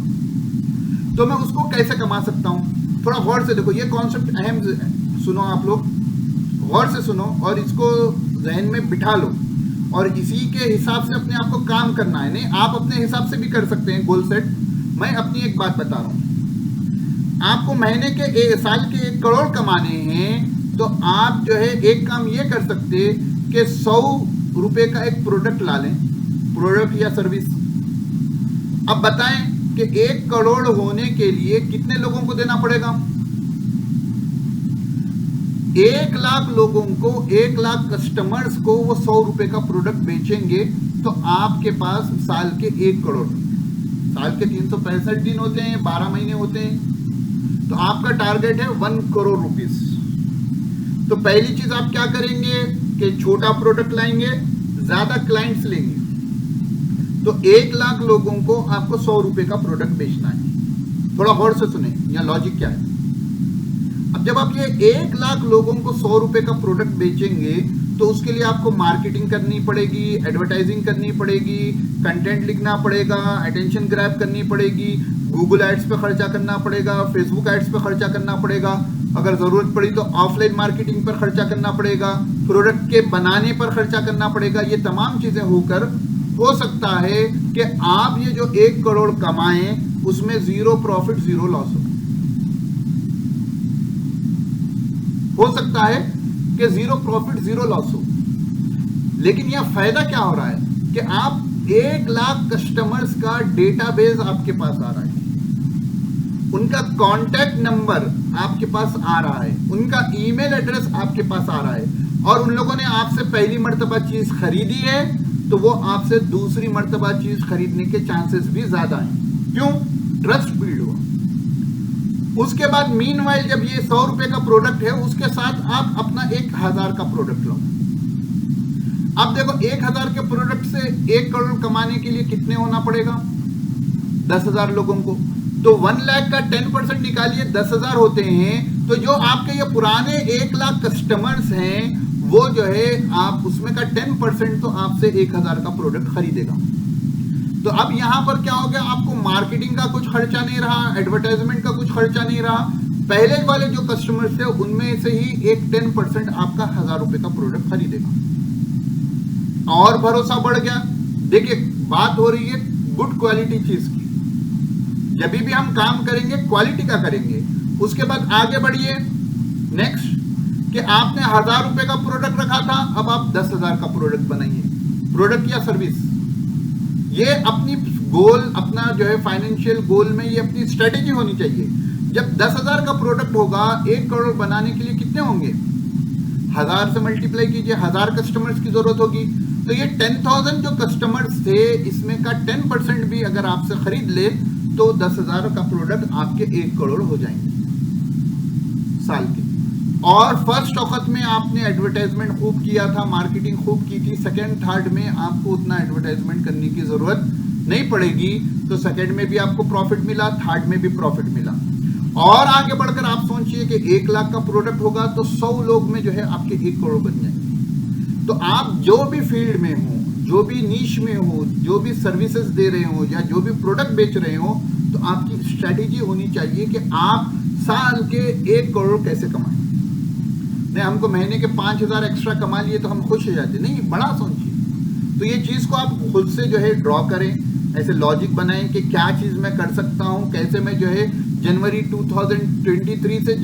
तो मैं उसको कैसे कमा सकता हूं? थोड़ा गौर से देखो, ये कॉन्सेप्ट अहम सुनो, आप लोग गौर से सुनो और इसको जहन में बिठा लो, और इसी के हिसाब से अपने आप को काम करना है। नहीं, आप अपने हिसाब से भी कर सकते हैं गोल सेट। मैं अपनी एक बात बता रहा हूं, आपको महीने के साल के 1 करोड़ कमाने हैं तो आप जो है एक काम ये कर सकते कि 100 रुपए का एक प्रोडक्ट ला लें, प्रोडक्ट या सर्विस। अब बताएं कि 1 करोड़ होने के लिए कितने लोगों को देना पड़ेगा? 1 लाख लोगों को, 1 लाख कस्टमर्स को वो 100 रुपए का प्रोडक्ट बेचेंगे तो आपके पास साल के 1 करोड़। साल के 365 दिन होते हैं, 12 महीने होते हैं, तो आपका टारगेट है 1 करोड़ रुपीस। तो पहली चीज आप क्या करेंगे कि छोटा प्रोडक्ट लाएंगे, ज्यादा क्लाइंट्स लेंगे। तो 1 लाख लोगों को आपको 100 रुपए का प्रोडक्ट बेचना है। थोड़ा गौर से सुने, यहां लॉजिक क्या है। अब जब आप ये 1 लाख लोगों को 100 रुपए का प्रोडक्ट बेचेंगे तो उसके लिए आपको मार्केटिंग करनी पड़ेगी, एडवर्टाइजिंग करनी पड़ेगी, कंटेंट लिखना पड़ेगा, अटेंशन ग्रैब करनी पड़ेगी, गूगल एड्स पे खर्चा करना पड़ेगा, फेसबुक एड्स पे खर्चा करना पड़ेगा, अगर जरूरत पड़ी तो ऑफलाइन मार्केटिंग पर खर्चा करना पड़ेगा, प्रोडक्ट के बनाने पर खर्चा करना पड़ेगा। ये तमाम चीजें होकर हो सकता है कि आप ये जो 1 करोड़ कमाएं उसमें 0 प्रॉफिट 0 लॉस हो सकता है कि 0 प्रॉफिट 0 लॉस हो। लेकिन यह फायदा क्या हो रहा है कि आप 1 लाख कस्टमर्स का डेटाबेस आपके पास आ रहा है, उनका कॉन्टैक्ट नंबर आपके पास आ रहा है, उनका ईमेल एड्रेस आपके पास आ रहा है, और उन लोगों ने आपसे पहली मर्तबा चीज खरीदी है तो वो आपसे दूसरी मर्तबा चीज खरीदने के चांसेस भी ज्यादा हैं। क्यों? ट्रस्ट बिल्ड हुआ। उसके बाद मीनवाइल जब ये 100 रुपए का प्रोडक्ट है उसके साथ आप अपना 1000 का प्रोडक्ट लो। अब देखो 1000 के प्रोडक्ट से 1 करोड़ कमाने के लिए कितने होना पड़ेगा? 10,000 लोगों को। तो 1 लाख का 10% निकालिए, 10,000 होते हैं। तो जो आपके ये पुराने 1 लाख कस्टमर्स हैं वो जो है आप उसमें का 10% तो आपसे 1000 का प्रोडक्ट खरीदेगा। तो अब यहां पर क्या हो गया, आपको मार्केटिंग का कुछ खर्चा नहीं रहा, एडवर्टाइजमेंट का कुछ खर्चा नहीं रहा। पहले वाले जो कस्टमर्स थे उनमें से ही एक 10% आपका 1000 रुपए का प्रोडक्ट खरीदेगा और भरोसा बढ़ गया। देखिए बात हो रही है गुड क्वालिटी चीज की। जब भी हम काम करेंगे क्वालिटी का करेंगे। उसके बाद आगे बढ़िए नेक्स्ट कि आपने 1000 रुपए का प्रोडक्ट रखा था, अब आप 10,000 का प्रोडक्ट बनाइए, प्रोडक्ट या सर्विस। ये अपनी गोल, अपना जो है फाइनेंशियल गोल में ये अपनी स्ट्रेटेजी होनी चाहिए। जब 10,000 का प्रोडक्ट होगा 1 करोड़ बनाने के लिए कितने होंगे? 1000 से मल्टीप्लाई कीजिए, 1000 कस्टमर्स की जरूरत होगी। तो ये 10,000 जो कस्टमर्स थे इसमें का 10% भी अगर आपसे खरीद ले तो 10,000 का प्रोडक्ट आपके 1 करोड़ हो जाएंगे साल के। और फर्स्ट वक्त में आपने एडवर्टाइजमेंट खूब किया था, मार्केटिंग खूब की थी, सेकंड थर्ड में आपको उतना एडवर्टाइजमेंट करने की जरूरत नहीं पड़ेगी। तो सेकंड में भी आपको प्रॉफिट मिला, थर्ड में भी प्रॉफिट मिला। और आगे बढ़कर आप सोचिए कि 1 लाख का प्रोडक्ट होगा तो 100 लोग में जो है आपके 1 करोड़ बन जाएंगे। तो आप जो भी फील्ड में हो, जो भी नीश में हो, जो भी सर्विसेज दे रहे हो या जो भी प्रोडक्ट बेच रहे हो, तो आपकी स्ट्रेटेजी होनी चाहिए कि आप साल के 1 करोड़ कैसे कमाएं। नहीं, हमको महीने के 5,000 एक्स्ट्रा कमा लिए तो हम खुश हो जाते, नहीं, बड़ा सोचिए। तो ये चीज़ को आप खुद से जो है ड्रॉ करें, ऐसे लॉजिक बनाएं कि क्या चीज़ मैं कर सकता हूँ, कैसे मैं जो है जनवरी 2023 से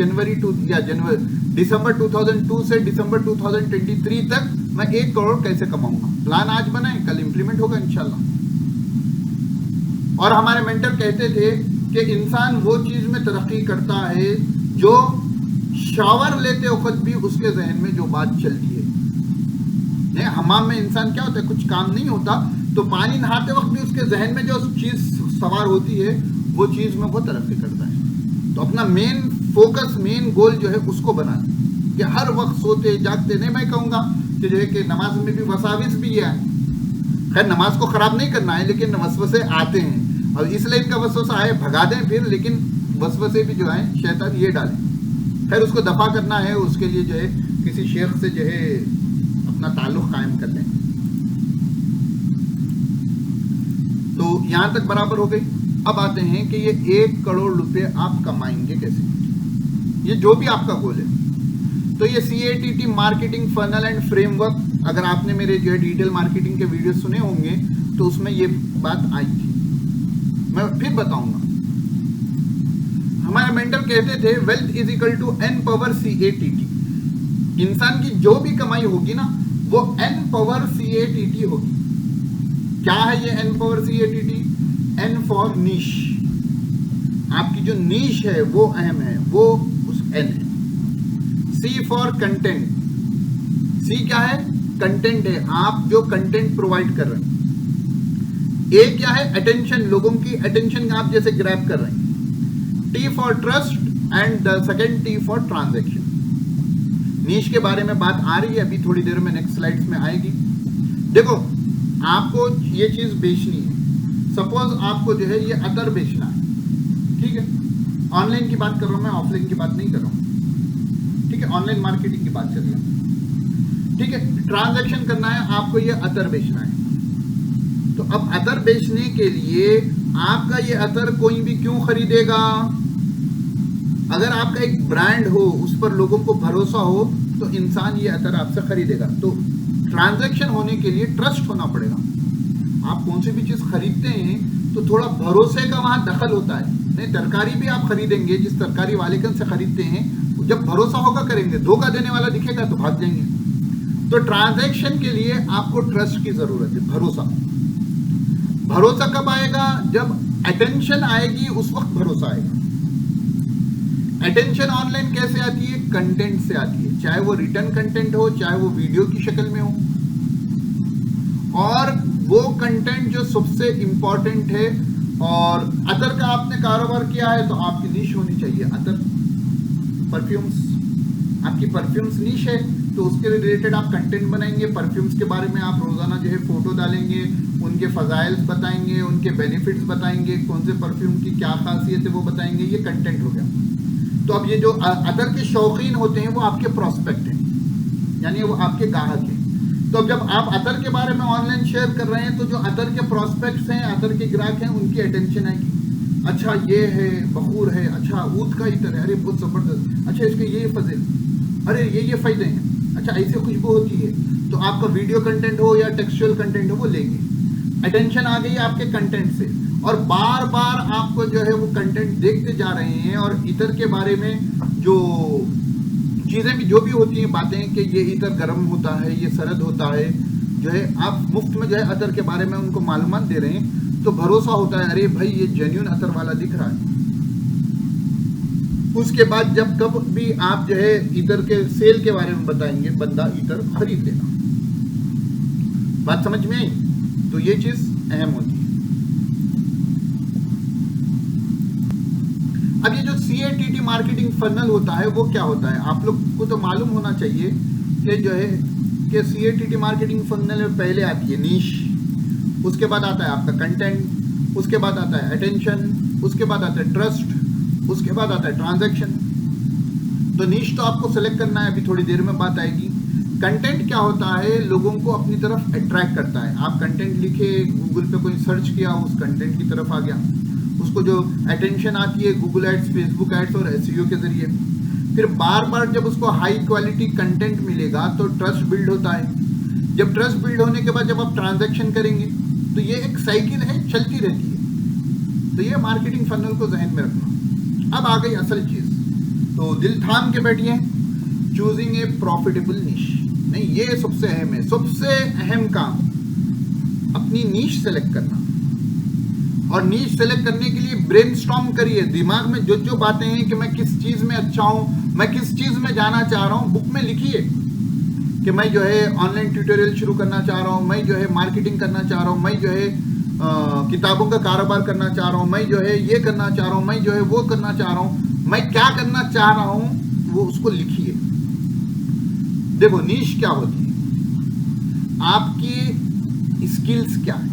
दिसंबर 2002 से दिसंबर 2023 तक मैं 1 करोड़ कैसे कमाऊंगा। प्लान आज बनाएं, कल इंप्लीमेंट होगा इंशाल्लाह। और हमारे मेंटर कहते थे कि इंसान वो चीज में तरक्की करता है जो शावर लेते वक्त भी उसके जहन में जो बात चलती है। नहीं, हमाम में इंसान क्या होता है, कुछ काम नहीं होता तो पानी नहाते वक्त भी उसके जहन में जो चीज सवार होती है वो चीज में वो तरक्की करता है। तो अपना मेन फोकस, मेन गोल जो है उसको बनाना, कि हर वक्त सोते जागते, नहीं मैं कहूंगा कि जो है कि नमाज में भी वसाविस भी है। खैर नमाज को खराब नहीं करना है, लेकिन वसवसे आते हैं और इसलिए इनका वसवसा आए भगा दें फिर, लेकिन वसवसे भी जो है शैतान ये डाले, खैर उसको दफा करना है, उसके लिए जो है किसी शेख से जो है अपना ताल्लुक कायम कर लें। तो यहां तक बराबर हो गई। अब आते हैं कि ये 1 करोड़ रुपए आप कमाएंगे कैसे, ये जो भी आपका गोल है। तो ये CATT marketing funnel and framework, अगर आपने मेरे जो है डिजिटल मार्केटिंग के वीडियो सुने होंगे तो उसमें ये बात आई थी, मैं फिर बताऊंगा। हमारे मेंटर कहते थे wealth is equal to N power CATT। इंसान की जो भी कमाई होगी ना वो N पावर CATT होगी। क्या है ये N power CATT? N for niche, आपकी जो नीश है वो अहम है, वो उस N है। C फॉर कंटेंट, C क्या है? कंटेंट है, आप जो कंटेंट प्रोवाइड कर रहे हैं। A क्या है? अटेंशन, लोगों की अटेंशन आप जैसे ग्रैब कर रहे हैं। T for trust and the second T for transaction. Niche के बारे में बात आ रही है, अभी थोड़ी देर में नेक्स्ट स्लाइड्स में आएगी। देखो आपको ये चीज बेचनी है, सपोज आपको जो है ये अतर बेचना है, ठीक है, ऑनलाइन की बात कर रहा हूं मैं, ऑफलाइन की बात नहीं कर रहा हूं, ठीक है, ऑनलाइन मार्केटिंग की बात कर रहा हूं, ठीक है। ट्रांजैक्शन करना है, आपको ये अतर बेचना है। तो अब अतर बेचने के लिए आपका ये अतर कोई भी क्यों खरीदेगा? अगर आपका एक ब्रांड हो, उस पर लोगों को भरोसा हो, तो इंसान ये अतर आपसे खरीदेगा। तो ट्रांजैक्शन होने के लिए ट्रस्ट होना पड़ेगा। आप कौन सी भी चीज खरीदते हैं तो थोड़ा भरोसे का वहां दखल होता है। नहीं, तरकारी भी आप खरीदेंगे, जिस तरकारी वाले से खरीदते हैं, जब भरोसा होगा करेंगे, धोखा देने वाला दिखेगा तो भाग जाएंगे। तो ट्रांजैक्शन के लिए आपको ट्रस्ट की जरूरत है, भरोसा। भरोसा कब आएगा? जब अटेंशन आएगी, उस वक्त भरोसा आएगा। अटेंशन ऑनलाइन कैसे आती है? कंटेंट से आती है, चाहे वो रिटर्न कंटेंट हो, चाहे वो वीडियो की शक्ल में हो। और वो कंटेंट जो सबसे इंपॉर्टेंट है, और अतर का आपने कारोबार किया है तो आपकी नीश होनी चाहिए। अतर, परफ्यूम्स, आपकी परफ्यूम्स नीश है तो उसके रिलेटेड आप कंटेंट बनाएंगे। परफ्यूम्स के बारे में आप रोजाना जो है फोटो डालेंगे, उनके फजाइल्स बताएंगे, उनके बेनिफिट्स बताएंगे, कौन से परफ्यूम की क्या खासियत है वो बताएंगे। ये कंटेंट हो गया। तो अब ये जो अतर के शौकीन होते हैं वो आपके प्रोस्पेक्ट हैं, यानी वो आपके ग्राहक हैं। तो जब आप अतर के बारे में ऑनलाइन शेयर कर रहे हैं तो जो अतर के प्रोस्पेक्ट्स हैं, अतर के ग्राहक हैं, उनकी अटेंशन आएगी। अच्छा ये है, बखूर है, अच्छा ऊद का इतर है, अरे बहुत जबरदस्त, अच्छा इसके ये फजील, अरे ये फायदे हैं, अच्छा ऐसे खुशबू होती है। तो आपका वीडियो कंटेंट हो या टेक्सचुअल कंटेंट हो वो लेंगे। अटेंशन आ गई आपके कंटेंट से, और बार बार आपको जो है वो कंटेंट देखते जा रहे हैं, और इतर के बारे में जो चीजें भी जो भी होती हैं, बातें कि ये इतर गर्म होता है, ये सरद होता है, जो है आप मुफ्त में जो है अतर के बारे में उनको मालूमात दे रहे हैं, तो भरोसा होता है, अरे भाई ये जेन्युइन अतर वाला दिख रहा है। उसके बाद जब कब भी आप जो है इतर के सेल के बारे में बताएंगे, बंदा इतर खरीद लेगा। बात समझ में आई? तो ये चीज अहम होती है। अब ये जो CATT मार्केटिंग फनल होता है वो क्या होता है, आप लोग को तो मालूम होना चाहिए कि जो है कि CATT मार्केटिंग फनल में पहले आती है नीश, उसके बाद आता है आपका कंटेंट, उसके बाद आता है अटेंशन, उसके बाद आता है ट्रस्ट, उसके बाद आता है ट्रांजैक्शन। तो नीश तो आपको सेलेक्ट करना है, अभी थोड़ी देर में बात आएगी। कंटेंट क्या होता है? लोगों को अपनी तरफ अट्रैक्ट करता है। आप कंटेंट लिखे, गूगल पे कोई सर्च किया, उस कंटेंट की तरफ आ गया, उसको जो अटेंशन आती है गूगल एड्स, फेसबुक एड्स और एसईओ के जरिए। फिर बार बार जब उसको हाई क्वालिटी कंटेंट मिलेगा तो ट्रस्ट बिल्ड होता है। जब ट्रस्ट बिल्ड होने के बाद जब आप ट्रांजैक्शन करेंगे तो ये एक साइकिल है, चलती रहती है। तो ये मार्केटिंग फनल को जहन में रखना। अब आ गई असल चीज, तो दिल थाम के बैठिए, चूजिंग ए प्रॉफिटेबल निश। नहीं, ये सबसे अहम है, सबसे अहम काम अपनी नीश सेलेक्ट करना। और नीश सेलेक्ट करने के लिए ब्रेनस्टॉर्म करिए, दिमाग में जो जो बातें हैं कि मैं किस चीज में अच्छा हूं, मैं किस चीज में जाना चाह रहा हूं, बुक में लिखिए कि मैं जो है ऑनलाइन ट्यूटोरियल शुरू करना चाह रहा हूं, मैं जो है मार्केटिंग करना चाह रहा हूं, मैं जो है किताबों का कारोबार करना चाह रहा हूं, मैं जो है ये करना चाह रहा हूं, मैं जो है वो करना चाह रहा हूं, मैं क्या करना चाह रहा हूं, वो उसको लिखिए। देखो नीश क्या होती है, आपकी स्किल्स क्या है,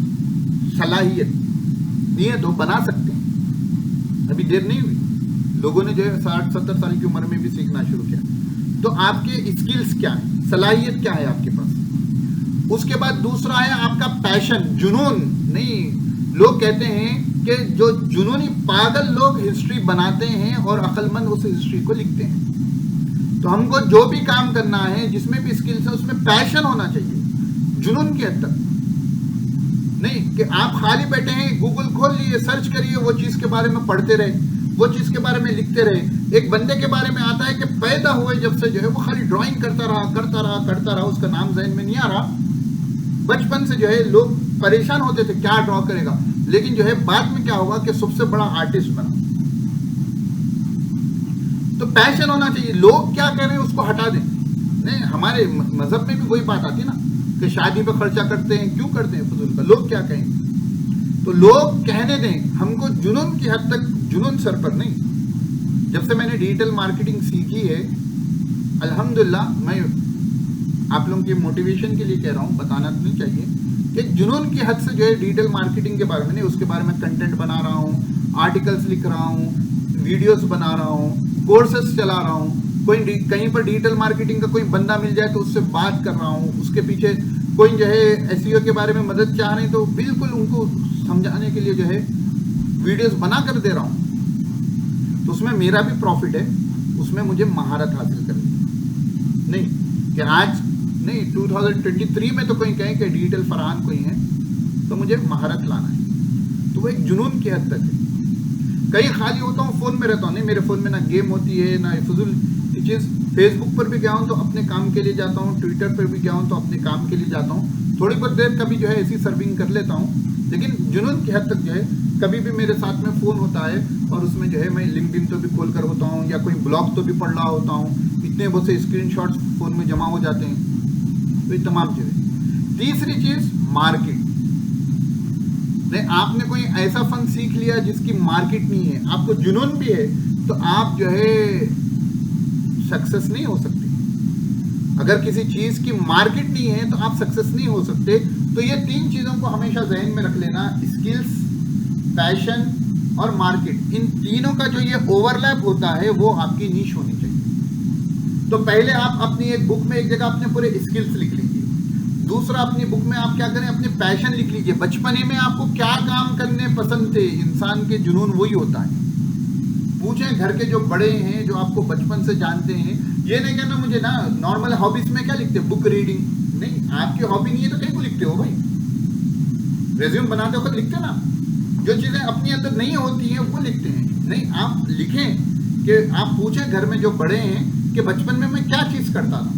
सलाहियत नहीं है तो बना सकते हैं। अभी देर नहीं हुई, लोगों ने जो है 60-70 साल की उम्र में भी सीखना शुरू किया। तो आपके स्किल्स क्या है, सलाहियत क्या है आपके पास। उसके बाद दूसरा है आपका पैशन, जुनून। नहीं, लोग कहते हैं कि जो जुनूनी पागल लोग हिस्ट्री बनाते हैं और अक्लमंद उस हिस्ट्री को लिखते हैं। तो हमको जो भी काम करना है, जिसमें भी स्किल्स है, उसमें पैशन होना चाहिए, जुनून की हद तक नहीं कि आप खाली बैठे हैं, गूगल खोल लिए, सर्च करिए, वो चीज के बारे में पढ़ते रहे, वो चीज के बारे में लिखते रहे। एक बंदे के बारे में आता है कि पैदा हुए जब से जो है वो खाली ड्राइंग करता रहा, उसका नाम जहन में नहीं आ रहा। बचपन से जो है लोग परेशान होते थे क्या ड्रॉ करेगा, लेकिन जो है बाद में क्या होगा कि सबसे बड़ा आर्टिस्ट बना। तो पैशन होना चाहिए। लोग क्या कह रहे हैं उसको हटा दें। नहीं, हमारे मजहब में भी वही बात आती है ना कि शादी पे खर्चा करते हैं, क्यों करते हैं फजूल का, लोग क्या कहेंगे। तो लोग कहने दें, हमको जुनून की हद तक, जुनून सर पर नहीं। जब से मैंने डिजिटल मार्केटिंग सीखी है, अल्हम्दुलिल्लाह, मैं आप लोगों की मोटिवेशन के लिए कह रहा हूं, बताना तो नहीं चाहिए कि जुनून की हद से जो है डिजिटल मार्केटिंग के बारे में नहीं, उसके बारे में कंटेंट बना रहा हूं, आर्टिकल्स लिख रहा हूं, वीडियोस बना रहा हूं, कोर्सेस चला रहा हूं। कोई कहीं पर डिजिटल मार्केटिंग का कोई बंदा मिल जाए तो उससे बात कर रहा हूं, उसके पीछे कोई जो है एसईओ के बारे में मदद चाह रहे हैं तो बिल्कुल उनको समझाने के लिए जो है वीडियोस बना कर दे रहा हूं। तो उसमें मेरा भी प्रॉफिट है, उसमें मुझे महारत हासिल करनी है। नहीं कि आज नहीं 2023 में तो कोई कहे कि डिजिटल फरहान कोई है, तो मुझे महारत लाना है। तो वो एक जुनून की हद तक है। कहीं खाली होता हूँ, फोन में रहता हूँ, नहीं मेरे फोन में ना गेम होती है ना फजूल की चीज। फेसबुक पर भी गया हूँ तो अपने काम के लिए जाता हूँ, ट्विटर पर भी गया हूँ तो अपने काम के लिए जाता हूँ, थोड़ी बहुत देर कभी जो है ऐसी सर्विंग कर लेता हूँ, लेकिन जुनून की हद तक जो है कभी भी मेरे साथ में फोन होता है और उसमें जो है मैं लिंक्डइन तो भी खोल कर होता हूँ या कोई ब्लॉग तो भी पढ़ रहा होता हूँ, इतने बहुत से स्क्रीनशॉट्स फोन में जमा हो जाते हैं। तो ये तमाम चीजें। तीसरी चीज मार्केट। नहीं, आपने कोई ऐसा फन सीख लिया जिसकी मार्केट नहीं है, आपको जुनून भी है, तो आप जो है सक्सेस नहीं हो सकते। अगर किसी चीज की मार्केट नहीं है तो आप सक्सेस नहीं हो सकते। तो ये तीन चीजों को हमेशा जहन में रख लेना, स्किल्स, पैशन और मार्केट। इन तीनों का जो ये ओवरलैप होता है वो आपकी नीश होनी चाहिए। तो पहले आप अपनी एक बुक में एक जगह अपने पूरे स्किल्स लिख लीजिए। दूसरा, अपनी बुक में आप क्या करें, अपने पैशन लिख लीजिए। बचपने में आपको क्या काम करने पसंद थे, इंसान के जुनून वही होता है। पूछें घर के जो बड़े हैं, जो आपको बचपन से जानते हैं, ये नहीं कहना मुझे ना नॉर्मल हॉबीज में क्या लिखते हैं, बुक रीडिंग। नहीं, आपकी हॉबी नहीं है तो कहीं को लिखते हो भाई, रेज्यूम बनाते वक्त लिखते ना। जो चीजें अपने अंदर नहीं होती हैं वो लिखते हैं। नहीं, आप लिखें कि आप पूछें घर में जो बड़े हैं कि बचपन में मैं क्या चीज करता था।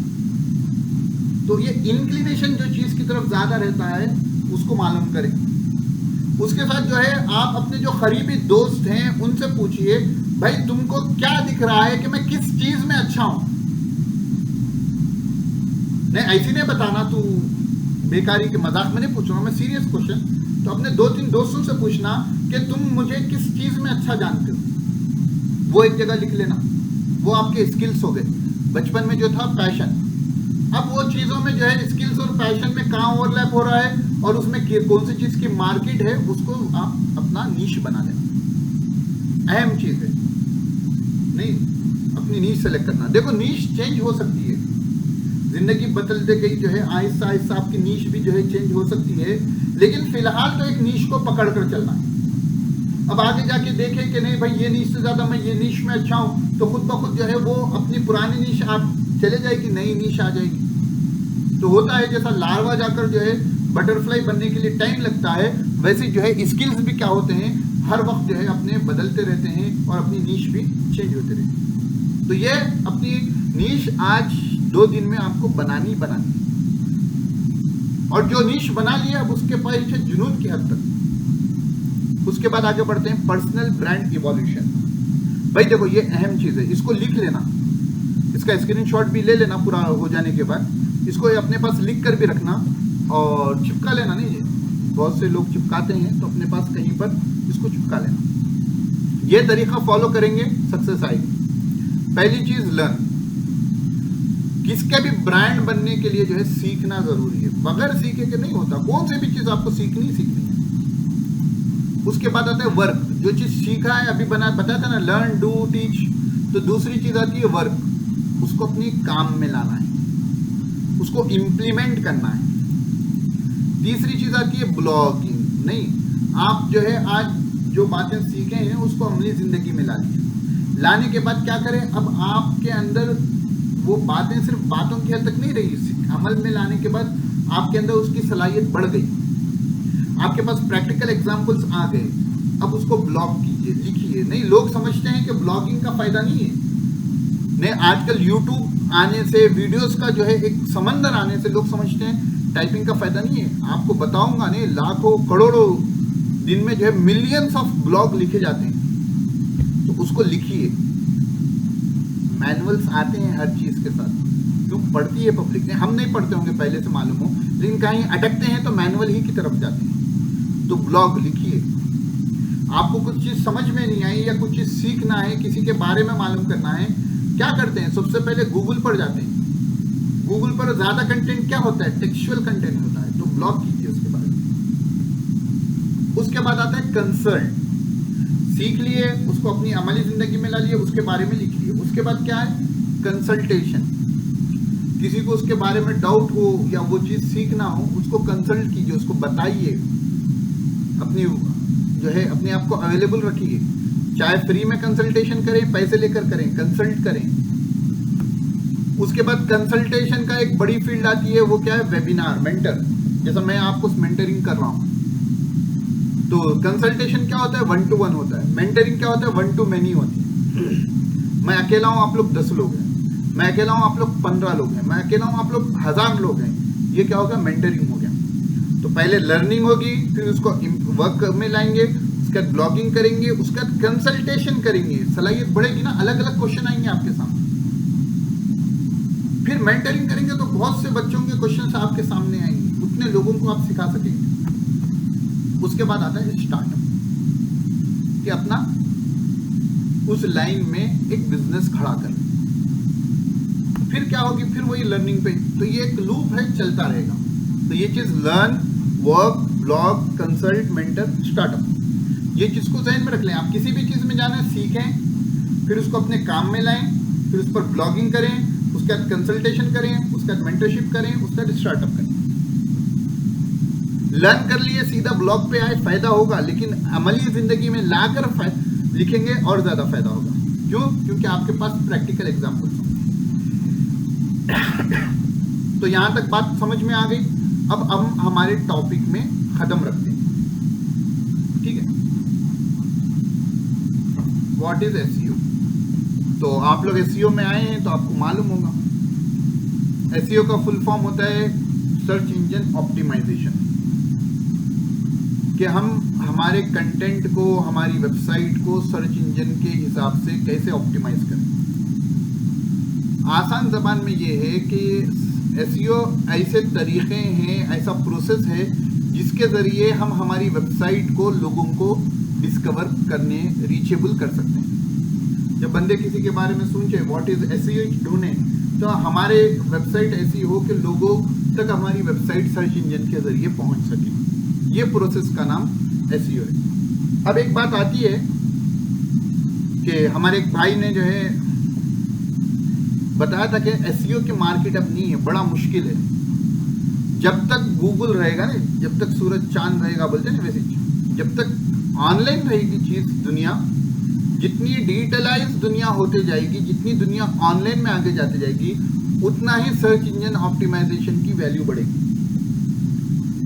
तो ये इंक्लिनेशन जो चीज की तरफ ज्यादा रहता है उसको मालूम करें। उसके साथ जो है आप अपने जो करीबी दोस्त हैं उनसे पूछिए, भाई तुमको क्या दिख रहा है कि मैं किस चीज में अच्छा हूं। नहीं, ऐसी नहीं बताना तू बेकारी के मजाक में नहीं पूछूंगा, मैं सीरियस क्वेश्चन। तो अपने 2-3 दोस्तों से पूछना कि तुम मुझे किस चीज में अच्छा जानते हो, वो एक जगह लिख लेना। वो आपके स्किल्स हो गए। बचपन में जो था पैशन, अब वो चीजों में जो है स्किल्स और पैशन में कहाँ ओवरलैप हो रहा है और उसमें कौन सी चीज की मार्केट है, उसको आप अपना नीश बना लेना। अहम चीज है। नहीं, अपनी नीश सेलेक्ट करना। देखो नीश चेंज हो सकती है, जिंदगी बदलते गई जो है आहिस्ता आहिस्ता आपकी नीश भी जो है चेंज हो सकती है, लेकिन फिलहाल तो एक नीश को पकड़ कर चलना है। अब आगे जाके देखे कि नहीं भाई ये नीश से ज़्यादा मैं ये नीश में अच्छा हूँ, तो खुद ब खुद जो है वो अपनी पुरानी नीश आप चले जाएगी, नई नीश आ जाएगी। तो होता है जैसा लार्वा जाकर जो है बटरफ्लाई बनने के लिए टाइम लगता है, वैसे जो है स्किल्स भी क्या होते हैं, हर वक्त जो है अपने बदलते रहते हैं और अपनी नीश भी चेंज होते रहते हैं। तो ये अपनी नीश आज 2 दिन में आपको बनानी है, और जो नीश बना लिया अब उसके पास है जुनून की हद तक। उसके बाद आगे बढ़ते हैं पर्सनल ब्रांड इवोल्यूशन। भाई देखो ये अहम चीज है, इसको लिख लेना, इसका स्क्रीनशॉट भी ले लेना पूरा हो जाने के बाद, इसको अपने पास लिख कर भी रखना और चिपका लेना। नहीं जी, बहुत से लोग चिपकाते हैं, तो अपने पास कहीं पर इसको चिपका लेना। ये तरीका फॉलो करेंगे, सक्सेस आएगी। पहली चीज लर्न, किसके भी ब्रांड बनने के लिए जो है सीखना जरूरी है, बगैर सीखे के नहीं होता। कौन सी भी चीज आपको सीखनी है। उसके बाद आता है वर्क, जो चीज सीखा है अभी बताया था ना, लर्न डू टीच, तो दूसरी चीज आती है वर्क, उसको अपनी काम में लाना है, उसको इम्प्लीमेंट करना है। तीसरी चीज आती है ब्लॉगिंग। नहीं, आप जो है आज जो बातें सीखे हैं उसको अमली जिंदगी में ला लीजिए। लाने के बाद क्या करें, अब आपके अंदर वो बातें सिर्फ बातों की हद तक नहीं रही, अमल में लाने के बाद आपके अंदर उसकी सलाहियत बढ़ गई, आपके पास प्रैक्टिकल एग्जाम्पल्स आ गए। अब उसको ब्लॉग कीजिए, लिखिए। नहीं, लोग समझते हैं कि ब्लॉगिंग का फायदा नहीं है। नहीं, आजकल यूट्यूब आने से, वीडियोस का जो है एक समंदर आने से लोग समझते हैं टाइपिंग का फायदा नहीं है। आपको बताऊंगा, नहीं लाखों करोड़ों दिन में जो है मिलियंस ऑफ ब्लॉग लिखे जाते हैं, तो उसको लिखिए। मैनुअल्स आते हैं हर चीज के साथ, क्यों पढ़ती है पब्लिक ने, हम नहीं पढ़ते होंगे पहले से मालूम हो, लेकिन कहीं अटकते हैं तो मैनुअल ही की तरफ जाते हैं। तो ब्लॉग लिखिए। आपको कुछ चीज समझ में नहीं आई या कुछ चीज सीखना है, किसी के बारे में मालूम करना है, क्या करते हैं, सबसे पहले गूगल पर जाते हैं। गूगल पर ज्यादा कंटेंट क्या होता है, टेक्सचुअल कंटेंट होता है, तो ब्लॉग कीजिए उसके बारे में। उसके बाद आता है कंसल्ट, सीख लिए, उसको अपनी अमली जिंदगी में ला लिए, उसके बारे में लिख लिए। उसके बाद क्या है, कंसल्टेशन, किसी को उसके बारे में डाउट हो या वो चीज सीखना हो, उसको कंसल्ट कीजिए, उसको बताइए, अपनी जो है अपने आप को अवेलेबल रखिए। चाहे फ्री में कंसल्टेशन करें, पैसे लेकर करें, कंसल्ट करें। उसके बाद कंसल्टेशन का एक बड़ी फील्ड आती है, वो क्या है, वेबिनार, मेंटर, जैसा मैं आपको मेंटरिंग कर रहा हूं। तो कंसल्टेशन क्या होता है, 1 to 1 होता है। मेंटरिंग क्या होता है, 1 to many होती है। मैं अकेला हूं, आप लोग 10 लोग हैं, मैं अकेला हूं, आप लोग 15 लोग हैं, मैं अकेला हूं, आप लोग 1000 लोग हैं। ये क्या होगा, मेंटरिंग हो गया। तो पहले लर्निंग होगी, फिर उसको वर्क में लाएंगे, उसके बाद ब्लॉगिंग करेंगे, उसके बाद कंसल्टेशन करेंगे, सलाहियत बढ़ेगी ना, अलग अलग क्वेश्चन आएंगे आपके सामने। फिर मेंटरिंग करेंगे तो बहुत से बच्चों के क्वेश्चन आपके सामने आएंगे, उतने लोगों को आप सिखा सकेंगे। उसके बाद आता है स्टार्टअप, कि अपना उस लाइन में एक बिजनेस खड़ा कर। फिर क्या होगी, फिर वही लर्निंग पे। तो ये एक लूप है, चलता रहेगा। तो ये चीज learn, work, blog, consult, mentor, startup, ये चीज को ध्यान में रख लें। आप किसी भी चीज में जाना सीखें, फिर उसको अपने काम में लाएं, फिर उस पर ब्लॉगिंग करें, उसके बाद कंसल्टेशन करें, उसके बाद मेंटरशिप करें, उसके बाद स्टार्टअप करें। लर्न कर लिए, सीधा ब्लॉग पे आए, फायदा होगा, लेकिन अमली जिंदगी में लाकर लिखेंगे और ज्यादा फायदा होगा। क्यों? क्योंकि आपके पास प्रैक्टिकल एग्जाम्पल। तो यहां तक बात समझ में आ गई। अब हम हमारे टॉपिक में कदम रखते हैं, ठीक है। What is SEO? तो आप लोग एसईओ में आए हैं तो आपको मालूम होगा, एसईओ का फुल फॉर्म होता है सर्च इंजन ऑप्टिमाइजेशन, कि हम हमारे कंटेंट को, हमारी वेबसाइट को सर्च इंजन के हिसाब से कैसे ऑप्टिमाइज करें। आसान जबान में ये है कि एसईओ ऐसे तरीके हैं, ऐसा प्रोसेस है जिसके ज़रिए हम हमारी वेबसाइट को लोगों को डिस्कवर करने, रीचेबल कर सकते हैं। जब बंदे किसी के बारे में सोचे व्हाट इज एसईओ ढूंढें, तो हमारे वेबसाइट ऐसी हो कि लोगों तक हमारी वेबसाइट सर्च इंजन के ज़रिए पहुंच सके। ये प्रोसेस का नाम एसईओ है। अब एक बात आती है कि हमारे एक भाई ने जो है बताया था कि एसईओ की मार्केट अब नहीं है, बड़ा मुश्किल है। जब तक गूगल रहेगा ना, जब तक सूरज चांद रहेगा बोलते हैं ना, वैसे जब तक ऑनलाइन रहेगी चीज, दुनिया जितनी डिजिटलाइज दुनिया होते जाएगी, जितनी दुनिया ऑनलाइन में आगे जाती जाएगी, उतना ही सर्च इंजन ऑप्टिमाइजेशन की वैल्यू बढ़ेगी।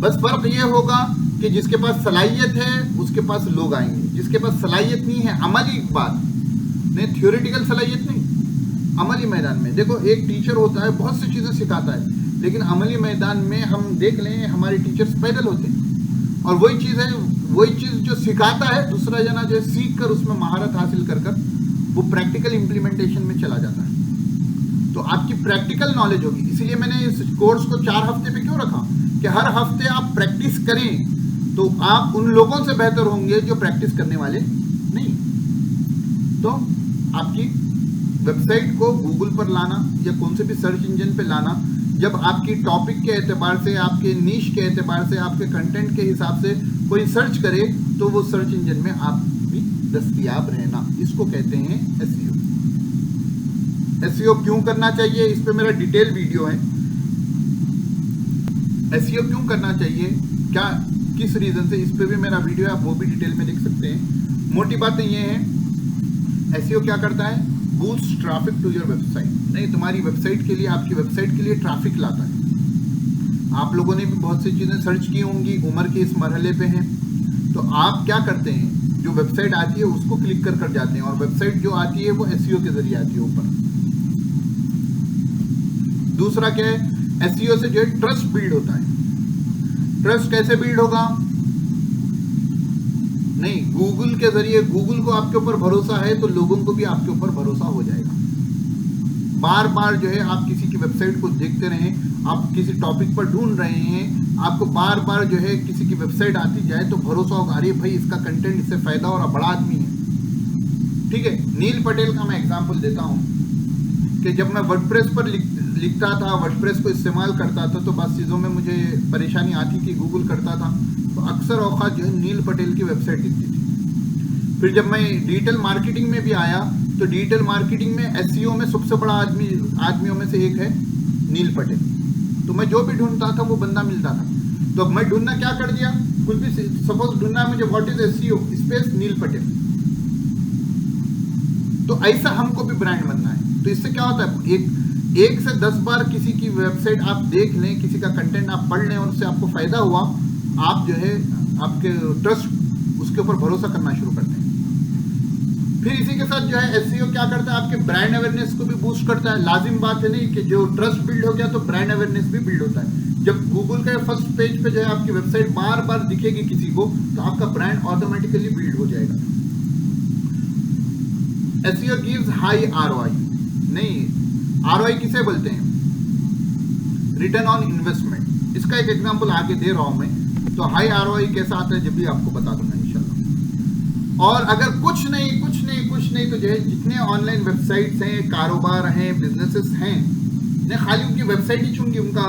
बस फर्क ये होगा कि जिसके पास सलाहियत है उसके पास लोग आएंगे, जिसके पास सलाहियत नहीं है, अमली बात नहीं, थ्योरेटिकल सलाहियत नहीं, अमली मैदान में देखो एक टीचर होता है बहुत सी चीजें सिखाता है, लेकिन अमली मैदान में हम देख लें हमारे टीचर्स पैदल होते हैं, और वही चीज है, वही चीज जो सिखाता है दूसरा जना जो सीख कर उसमें महारत हासिल कर कर वो प्रैक्टिकल इंप्लीमेंटेशन में चला जाता है। तो आपकी प्रैक्टिकल नॉलेज होगी। इसीलिए मैंने इस कोर्स को 4 हफ्ते पे क्यों रखा कि हर हफ्ते आप प्रैक्टिस करें तो आप उन लोगों से बेहतर होंगे जो प्रैक्टिस करने वाले नहीं। तो आपकी वेबसाइट को गूगल पर लाना या कौन से भी सर्च इंजन पे लाना, जब आपकी टॉपिक के एतबार से, आपके नीश के एतबार से, आपके कंटेंट के हिसाब से कोई सर्च करे तो वो सर्च इंजन में आप भी दस्तयाब रहना, इसको कहते हैं एसईओ। एसईओ क्यों करना चाहिए, इस पे मेरा डिटेल वीडियो है। एसईओ क्यों करना चाहिए, क्या किस रीजन से, इस पे भी मेरा वीडियो है, आप वो भी डिटेल में देख सकते हैं। मोटी बातें ये हैं, एसईओ क्या करता है, boost traffic to your website. नहीं, तुम्हारी वेबसाइट के लिए, आपकी वेबसाइट के लिए ट्रैफिक लाता है। आप लोगों ने भी बहुत सी चीजें सर्च की होंगी, उम्र के इस मरहले पे हैं, तो आप क्या करते हैं, जो वेबसाइट आती है उसको क्लिक कर कर जाते हैं, और वेबसाइट जो आती है वो एसईओ के जरिए आती है ऊपर। दूसरा क्या है, एसईओ से जो है ट्रस्ट बिल्ड होता है। ट्रस्ट कैसे बिल्ड होगा, नहीं, गूगल के जरिए, गूगल को आपके ऊपर भरोसा है तो लोगों को भी आपके ऊपर भरोसा हो जाएगा। बार बार जो है आप किसी की वेबसाइट को देखते रहें, आप किसी टॉपिक पर ढूंढ रहे हैं, आपको बार बार जो है किसी की वेबसाइट आती जाए तो भरोसा होगा, अरे भाई इसका कंटेंट, इससे फायदा हो रहा, बड़ा आदमी है। ठीक है, नील पटेल का मैं एग्जांपल देता हूं कि जब मैं वर्डप्रेस पर लिखता था, वर्डप्रेस को इस्तेमाल करता था, तो बस चीज़ों में मुझे परेशानी आती थी, गूगल करता था तो अक्सर औकात जो है नील पटेल की वेबसाइट दिखती थी। फिर जब मैं डिजिटल मार्केटिंग में भी आया तो डिजिटल मार्केटिंग में एसईओ में सबसे बड़ा आदमियों में से एक है नील पटेल। तो मैं जो भी ढूंढता था वो बंदा मिलता था। तो मैं ढूंढना क्या कर दिया, कुछ भी सपोज ढूंढना है मुझे, व्हाट इज एसईओ स्पेस नील पटेल। तो ऐसा हमको भी ब्रांड बनना है। तो इससे क्या होता है, एक से 10 बार किसी की वेबसाइट आप देख लें, किसी का कंटेंट आप पढ़ लें और उससे आपको फायदा हुआ, आप जो है आपके ट्रस्ट, उसके ऊपर भरोसा करना शुरू करते हैं। फिर इसी के साथ जो है एसईओ क्या करता है, आपके ब्रांड अवेयरनेस को भी बूस्ट करता है। लाजिम बात है नहीं कि जो ट्रस्ट बिल्ड हो गया तो ब्रांड अवेयरनेस भी बिल्ड होता है। जब गूगल के फर्स्ट पेज पे जो है आपकी वेबसाइट बार बार दिखेगी किसी को, तो आपका ब्रांड ऑटोमेटिकली बिल्ड हो जाएगा। SEO gives high ROI. नहीं, आरओआई किसे बोलते हैं, रिटर्न ऑन इन्वेस्टमेंट। इसका एक एग्जांपल आगे दे रहा हूं मैं, तो हाई आरओआई कैसा आता है जब भी आपको बता दूंगा इंशाल्लाह। और अगर कुछ नहीं तो जो है जितने ऑनलाइन वेबसाइट्स हैं, कारोबार हैं, बिजनेसेस हैं, ने खाली उनकी वेबसाइट ही चुनगी, उनका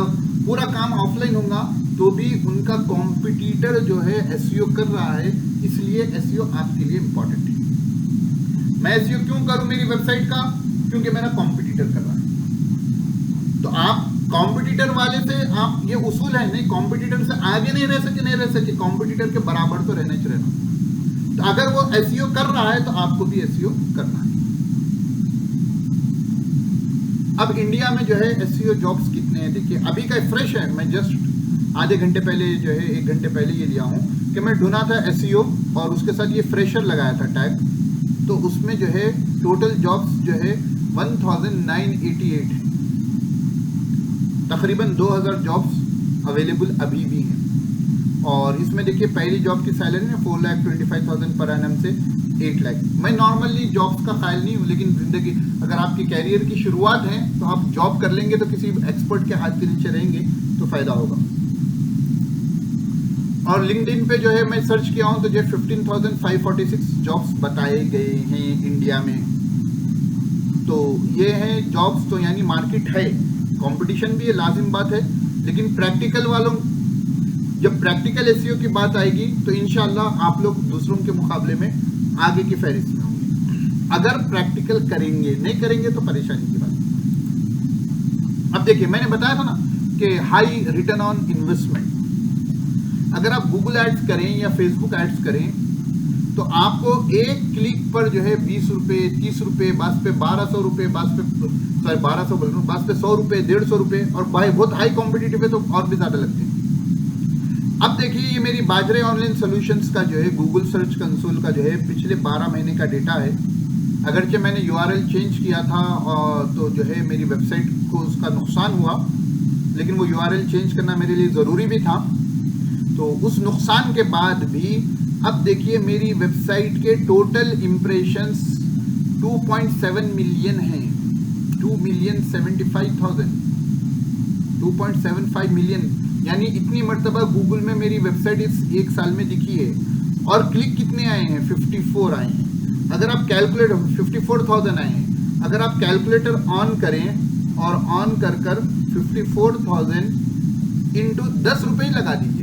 पूरा काम ऑफलाइन होगा, तो भी उनका कॉम्पिटिटर जो है एसईओ कर रहा है, इसलिए एसईओ आपके लिए इंपॉर्टेंट है। मैं एसईओ क्यों करूं मेरी वेबसाइट का, क्योंकि मेरा कॉम्पिटिटर कर रहा है। तो आप कॉम्पिटिटर वाले से, आप ये उसूल है नहीं, कॉम्पिटिटर से आगे नहीं रह सके, कॉम्पिटिटर के बराबर तो रहना ही रहना। तो अगर वो एसईओ कर रहा है तो आपको भी एसईओ करना है। अब इंडिया में जो है एसईओ जॉब्स कितने हैं, देखिए अभी का फ्रेश है, मैं जस्ट आधे घंटे पहले जो है 1 घंटे पहले ये लिया हूं कि मैं ढूंढा था एसईओ और उसके साथ ये फ्रेशर लगाया था टैग, तो उसमें जो है टोटल जॉब्स जो है 1988 है, तकरीबन 2000 जॉब्स अवेलेबल अभी भी हैं। और इसमें देखिए पहली जॉब की सैलरी है 4,25,000 पर एनम से 8 लाख। मैं नॉर्मली जॉब्स का ख्याल नहीं हूँ, लेकिन जिंदगी, अगर आपकी कैरियर की शुरुआत है तो आप जॉब कर लेंगे तो किसी एक्सपर्ट के हाथ के नीचे रहेंगे तो फायदा होगा। और लिंक्डइन पे जो है मैं सर्च किया हूँ तो जो 15,546 जॉब्स बताए गए हैं इंडिया में। तो ये है जॉब्स, तो यानी मार्केट है, कंपटीशन भी है, लाजिम बात है, लेकिन प्रैक्टिकल वालों, जब प्रैक्टिकल एसईओ की बात आएगी तो इंशाल्लाह आप लोग दूसरों के मुकाबले में आगे की फहरिस्त में होंगे, अगर प्रैक्टिकल करेंगे। नहीं करेंगे तो परेशानी की बात। अब देखिए मैंने बताया था ना कि हाई रिटर्न ऑन इन्वेस्टमेंट। अगर आप गूगल एड्स करें या फेसबुक एड्स करें तो आपको एक क्लिक पर जो है 20 रुपए, 30 रुपए, बास पे 1200 रुपए, बास पे 1200 बोल रहा हूँ, बास पे 100 रुपए, 150 रुपए, और भाई बहुत हाई कॉम्पिटिटिव है तो और भी ज्यादा लगते हैं। अब देखिए ये मेरी बाजरे ऑनलाइन सॉल्यूशंस का जो है गूगल सर्च कंसोल का जो है पिछले 12 महीने का डेटा है। अगरचे मैंने URL चेंज किया था तो जो है मेरी वेबसाइट को उसका नुकसान हुआ, लेकिन वो URL चेंज करना मेरे लिए ज़रूरी भी था। तो उस नुकसान के बाद भी अब देखिए मेरी वेबसाइट के टोटल इम्प्रेशंस 2.7 मिलियन हैं, 2,75,000, 2.75 मिलियन, यानी इतनी मर्तबा गूगल में मेरी वेबसाइट इस एक साल में दिखी है। और क्लिक कितने आए हैं? 54 आए हैं। अगर आप कैलकुलेटर 54,000 आए हैं, अगर आप कैलकुलेटर ऑन करें और ऑन कर 54,000 इंटू 10 रुपये लगा दीजिए,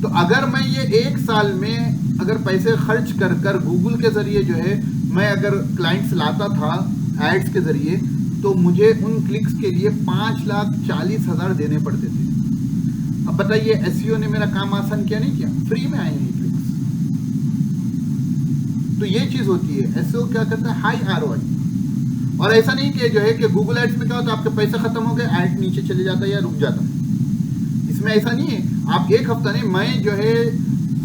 तो अगर मैं ये एक साल में अगर पैसे खर्च कर गूगल के जरिए जो है मैं अगर क्लाइंट्स लाता था एड्स के जरिए, तो मुझे उन क्लिक्स के लिए 5,40,000 देने पड़ते थे। अब बताइए SEO ने मेरा काम आसान किया नहीं किया? फ्री में आए हैं क्लिक्स। तो ये चीज होती है, SEO क्या करता है? High ROI। और ऐसा नहीं कि जो है कि गूगल एड्स में क्या होता है, आपके पैसे खत्म हो गए, एड नीचे चले जाता है या रुक जाता है। इसमें ऐसा नहीं है। आप एक हफ्ता नहीं, मैं जो है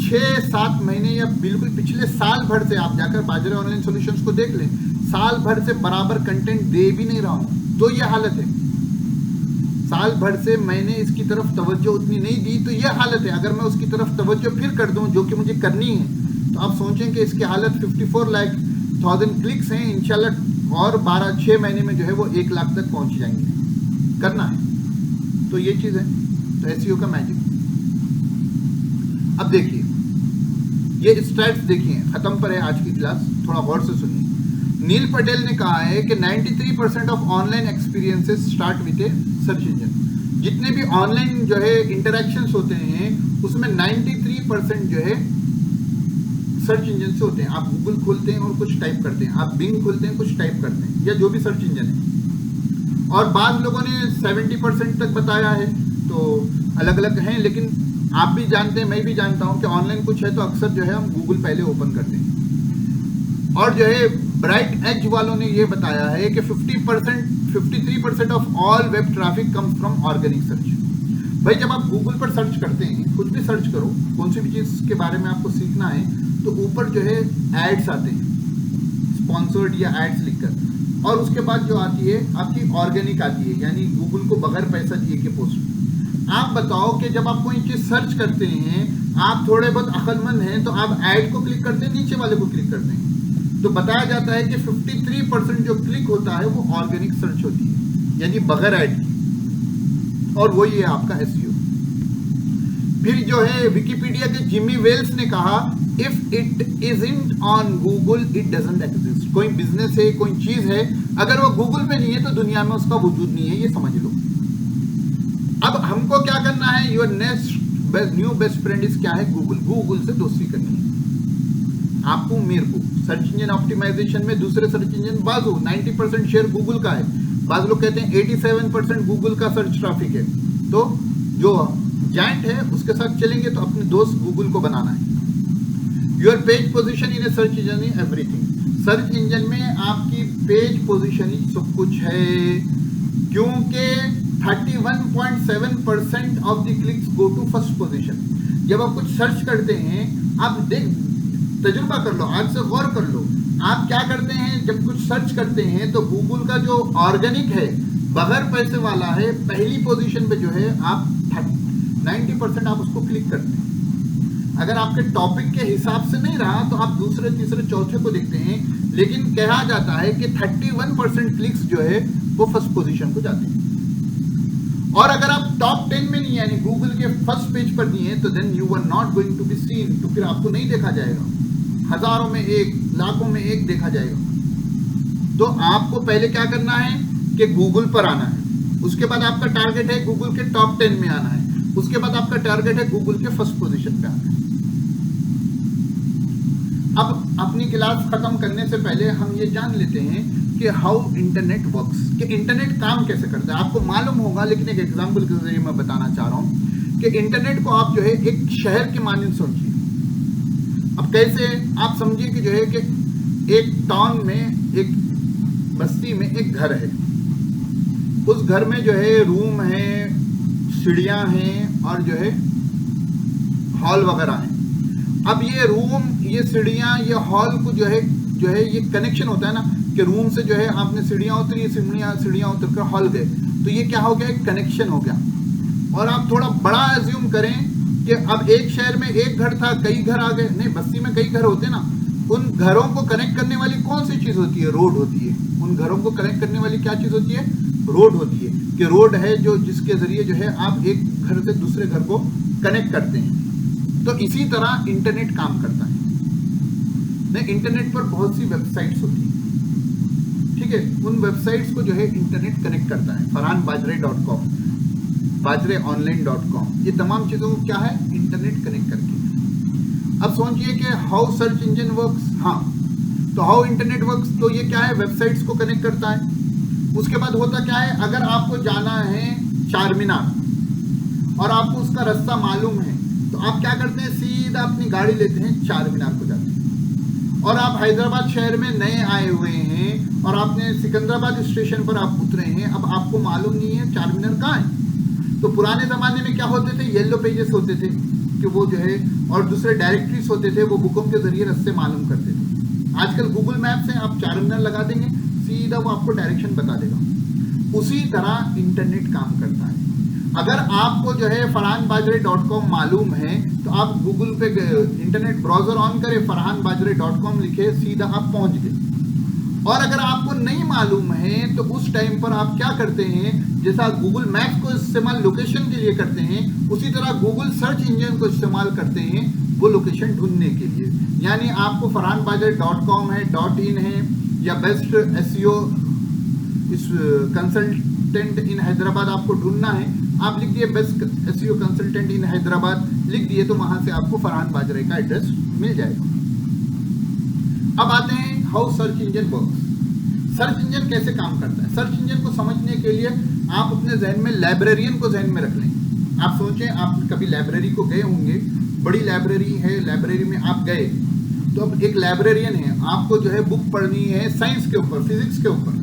6-7 महीने या बिल्कुल पिछले साल भर से आप जाकर बाजरे ऑनलाइन सॉल्यूशंस को देख लें, साल भर से बराबर कंटेंट दे भी नहीं रहा हूं, तो ये हालत है। साल भर से मैंने इसकी तरफ तवज्जो उतनी नहीं दी, तो ये हालत है। अगर मैं उसकी तरफ तवज्जो फिर कर दूं, जो कि मुझे करनी है, तो आप सोचें कि इसकी हालत 54,00,000 क्लिक्स हैं, इंशाल्लाह और 6 महीने में जो है वो 1 लाख तक पहुंच जाएंगे। करना है तो ये चीज है, तो SEO का मैजिक। अब देखिए ये स्टैट्स देखिए, खत्म पर है आज की क्लास, थोड़ा गौर से सुनिए। नील पटेल ने कहा है कि 93% of online experiences start with A search engine. जितने भी ऑनलाइन जो है इंटरेक्शंस होते हैं उसमें 93% जो है सर्च इंजन से होते हैं। आप गूगल खोलते हैं और कुछ टाइप करते हैं, आप बिंग खोलते हैं कुछ टाइप करते हैं, या जो भी सर्च इंजन है। और बाद लोगों ने 70% तक बताया है, तो अलग अलग हैं, लेकिन आप भी जानते हैं, मैं भी जानता हूं कि ऑनलाइन कुछ है तो अक्सर जो है हम गूगल पहले ओपन करते हैं। और जो है ब्राइट एज वालों ने ये बताया है कि 53% of all web traffic comes from organic search. भाई जब आप गूगल पर सर्च करते हैं, कुछ भी सर्च करो, कौन सी भी चीज के बारे में आपको सीखना है, तो ऊपर जो है एड्स आते हैं, स्पॉन्सर्ड या एड्स लिखकर, और उसके बाद जो आती है आपकी ऑर्गेनिक आती है, यानी गूगल को बगैर पैसा दिए के पोस्ट। आप बताओ कि जब आप कोई चीज सर्च करते हैं, आप थोड़े बहुत अक्लमंद हैं, तो आप ऐड को क्लिक करते हैं, नीचे वाले को क्लिक करते हैं। तो बताया जाता है कि 53% जो क्लिक होता है वो ऑर्गेनिक सर्च होती है, यानी बगैर ऐड की, और वही है आपका SEO। फिर जो है विकिपीडिया के जिमी वेल्स ने कहा, if it isn't on Google it doesn't exist. कोई बिजनेस है, कोई चीज है, अगर वो गूगल पे नहीं है तो दुनिया में उसका वजूद नहीं है, ये समझ लो। अब हमको क्या करना है? Your next new best friend is क्या है? गूगल। गूगल से दोस्ती करनी है आपको, मेरे को। सर्च इंजन ऑप्टिमाइजेशन में दूसरे सर्च इंजन बाजू 90% शेयर गूगल का है। बाज लोग कहते हैं 87% गूगल का सर्च ट्रैफिक है। तो जो जायंट है उसके साथ चलेंगे तो अपने दोस्त गूगल को बनाना है। Your page position in A search engine is everything. Search engine में आपकी पेज पोजीशन ही सब कुछ है, क्योंकि 31.7% of the clicks go to first position. जब आप कुछ सर्च करते हैं, आप तजुर्बा कर लो, आज से गौर कर लो, आप क्या करते हैं जब कुछ सर्च करते हैं तो गूगल का जो ऑर्गेनिक है, बगैर पैसे वाला है, पहली पोजीशन पे जो है आप 90% आप उसको क्लिक करते हैं। अगर आपके टॉपिक के हिसाब से नहीं रहा तो आप दूसरे तीसरे चौथे को देखते हैं, लेकिन कहा जाता है कि 31% क्लिक्स जो है वो फर्स्ट पोजीशन को जाते हैं। और अगर आप टॉप 10 में नहीं, यानी गूगल के फर्स्ट पेज पर नहीं है, तो then you are not going to be seen, तो फिर आपको नहीं देखा जाएगा, हजारों में एक, लाखों में एक देखा जाएगा। तो आपको पहले क्या करना है कि गूगल पर आना है, उसके बाद आपका टारगेट है गूगल के टॉप 10 में आना है, उसके बाद आपका टारगेट है गूगल के फर्स्ट पोजीशन पे आना है। अब अपनी क्लास खत्म करने से पहले हम ये जान लेते हैं कि हाउ इंटरनेट वर्क्स, कि इंटरनेट काम कैसे करता है। आपको मालूम होगा, लेकिन एक एग्जांपल के जरिए मैं बताना चाह रहा हूं कि इंटरनेट को आप जो है एक शहर के मानंद सोचिए। अब कैसे, आप समझिए कि जो है कि एक टाउन में, एक बस्ती में एक घर है, उस घर में जो है रूम है, सीढ़ियां हैं और जो है हॉल वगैरह है। अब ये रूम, ये सीढ़ियां, ये हॉल को जो है ये कनेक्शन होता है ना कि रूम से जो है आपने सीढ़ियां उतरी, सीढ़ियां उतर कर हॉल गए, तो ये क्या हो गया, एक कनेक्शन हो गया। और आप थोड़ा बड़ा एज्यूम करें कि अब एक शहर में एक घर था, कई घर आ गए, नहीं बस्ती में कई घर होते ना, उन घरों को कनेक्ट करने वाली कौन सी चीज होती है, रोड होती है। उन घरों को कनेक्ट करने वाली क्या चीज होती है, रोड होती है, कि रोड है जो जिसके जरिए जो है आप एक घर से दूसरे घर को कनेक्ट करते हैं। तो इसी तरह इंटरनेट काम करता है। इंटरनेट पर बहुत सी वेबसाइट्स होती हैं, ठीक है, उन वेबसाइट्स को जो है इंटरनेट कनेक्ट करता है। farhanbajre.com, bajreonline.com, ये तमाम चीजों को क्या है, इंटरनेट कनेक्ट करके। अब सोचिए कि हाउ सर्च इंजन वर्क्स, हाँ, तो हाउ इंटरनेट वर्क्स, तो ये क्या है, वेबसाइट्स को कनेक्ट करता है। उसके बाद होता क्या है, अगर आपको जाना है चारमीनार और आपको उसका रास्ता मालूम है, तो आप क्या करते हैं, सीधा अपनी गाड़ी लेते हैं, चारमीनार को जाते हैं। और आप हैदराबाद शहर में नए आए हुए हैं और आपने सिकंदराबाद स्टेशन पर आप उतरे हैं, अब आपको मालूम नहीं है चारमीनार कहाँ है। तो पुराने जमाने में क्या होते थे, येलो पेजेस होते थे कि वो जो है, और दूसरे डायरेक्टरीज होते थे, वो बुकों के जरिए रास्ते मालूम करते थे। आजकल गूगल मैप से आप चारमीनार लगा देंगे, सीधा वो आपको डायरेक्शन बता देगा। उसी तरह इंटरनेट काम करता है। अगर आपको जो है farhanbajre.com मालूम है, तो आप गूगल पे इंटरनेट ब्राउजर ऑन करें, farhanbajre.com लिखे, सीधा आप पहुंच गए। और अगर आपको नहीं मालूम है तो उस टाइम पर आप क्या करते हैं, जैसा गूगल मैप को इस्तेमाल लोकेशन के लिए करते हैं, उसी तरह गूगल सर्च इंजन को इस्तेमाल करते हैं वो लोकेशन ढूंढने के लिए। यानी आपको farhanbajre.com है, .in है, या बेस्ट एसईओ कंसल्टेंट इन हैदराबाद आपको ढूंढना है, आप लिख दिए बेस्ट एसईओ कंसल्टेंट इन हैदराबाद, लिख दिए तो वहां से आपको फरहान बाजरे का एड्रेस मिल जाएगा। अब आते हैं how search engine works. Search engine कैसे काम करता है। सर्च इंजन को समझने के लिए आप अपने जहन में लाइब्रेरियन को जहन में रख लें। आप सोचें, आप कभी लाइब्रेरी को गए होंगे, बड़ी लाइब्रेरी है, लाइब्रेरी में आप गए, तो अब एक लाइब्रेरियन है, आपको जो है बुक पढ़नी है साइंस के ऊपर, फिजिक्स के ऊपर,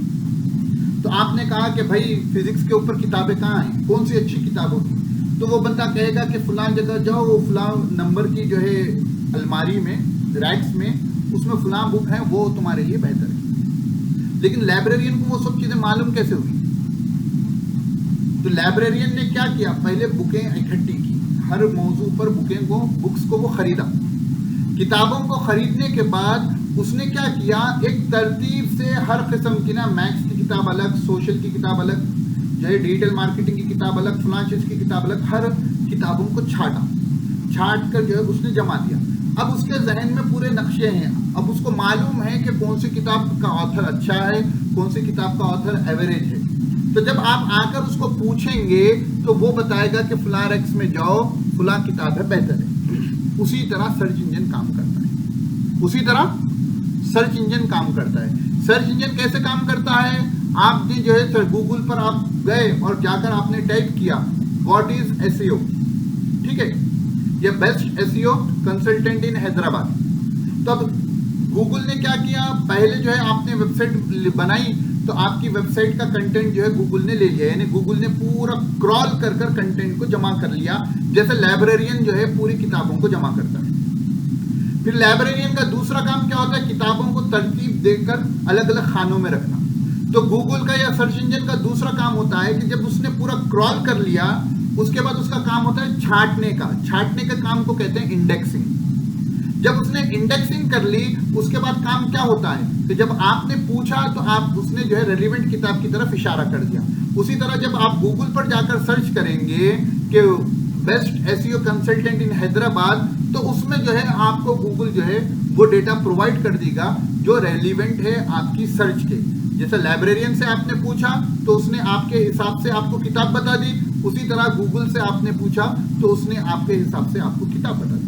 तो आपने कहा कि भाई फिजिक्स के ऊपर किताबें कहाँ हैं, कौन सी अच्छी किताब होगी, तो वो बंदा कहेगा कि फलां जगह जाओ, वो फलां नंबर की जो है अलमारी में, रैक्स में, उसमें फलां बुक है, वो तुम्हारे लिए बेहतर है। लेकिन लाइब्रेरियन को वो सब चीजें मालूम कैसे हुई? तो लाइब्रेरियन ने क्या किया, पहले बुकें इकट्ठी की, हर मौजू पर बुक्स को वो खरीदा। किताबों को खरीदने के बाद उसने क्या किया, एक तरतीब से हर किस्म की, ना मैथ्स की किताब अलग, सोशल की किताब अलग, जो है डिजिटल मार्केटिंग की किताब अलग, फलां चीज की किताब अलग, हर किताबों को छाट कर जो है उसने जमा दिया। अब उसके जहन में पूरे नक्शे हैं, अब उसको मालूम है कि कौन सी किताब का ऑथर अच्छा है, कौन सी किताब का ऑथर एवरेज है। तो जब आप आकर उसको पूछेंगे तो वो बताएगा कि फलां रैक्स में जाओ, फलां किताब है, बेहतर है। उसी तरह सर्च इंजन काम करता है, उसी तरह सर्च इंजन काम करता है। सर्च इंजन कैसे काम करता है, आपने जो है गूगल पर आप गए और जाकर आपने टाइप किया व्हाट इज एसईओ, ठीक है, या बेस्ट एसईओ कंसल्टेंट इन हैदराबाद। तो अब गूगल ने क्या किया, पहले जो है आपने वेबसाइट बनाई, तो आपकी वेबसाइट का कंटेंट जो है गूगल ने ले लिया, यानी गूगल ने पूरा क्रॉल कर कंटेंट को जमा कर लिया, जैसे लाइब्रेरियन जो है पूरी किताबों को जमा करता है। फिर लाइब्रेरियन का दूसरा काम क्या होता है, किताबों को तरतीब देकर अलग अलग खानों में रखना। तो गूगल का या सर्च इंजन का दूसरा काम होता है कि जब उसने पूरा क्रॉल कर लिया, उसके बाद उसका काम होता है छांटने का। छांटने का काम को कहते हैं इंडेक्सिंग। जब उसने इंडेक्सिंग कर ली, उसके बाद काम क्या होता है, तो जब आपने पूछा तो आप उसने जो है रेलिवेंट किताब की तरफ इशारा कर दिया। उसी तरह जब आप गूगल पर जाकर सर्च करेंगे कि बेस्ट एसईओ कंसल्टेंट इन हैदराबाद, तो उसमें जो है आपको गूगल जो है वो डेटा प्रोवाइड कर देगा जो रेलिवेंट है आपकी सर्च के। जैसे लाइब्रेरियन से आपने पूछा तो उसने आपके हिसाब से आपको किताब बता दी, उसी तरह गूगल से आपने पूछा तो उसने आपके हिसाब से आपको किताब बता दी,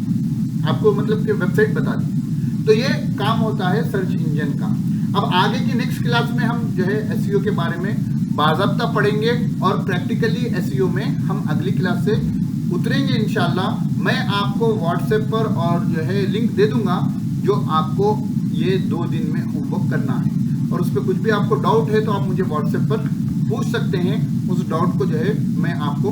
आपको मतलब कि वेबसाइट बता दी। तो ये काम होता है सर्च इंजन का। अब आगे की नेक्स्ट क्लास में हम जो है एसईओ के बारे में बाज़ाब्ता पढ़ेंगे और प्रैक्टिकली एसईओ में हम अगली क्लास से उतरेंगे इंशाल्लाह, मैं आपको व्हाट्सएप पर और जो है लिंक दे दूंगा, जो आपको ये 2 दिन में होमवर्क करना है। और उस पर कुछ भी आपको डाउट है तो आप मुझे व्हाट्सएप पर पूछ सकते हैं, उस डाउट को जो है मैं आपको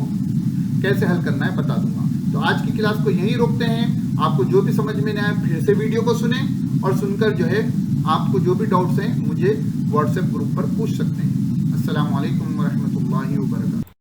कैसे हल करना है बता दूंगा। तो आज की क्लास को यहीं रोकते हैं। आपको जो भी समझ में नहीं आया फिर से वीडियो को सुने, और सुनकर जो है आपको जो भी डाउट्स हैं मुझे व्हाट्सएप ग्रुप पर पूछ सकते हैं। अस्सलाम वालेकुम व रहमतुल्लाहि व बरकातहू।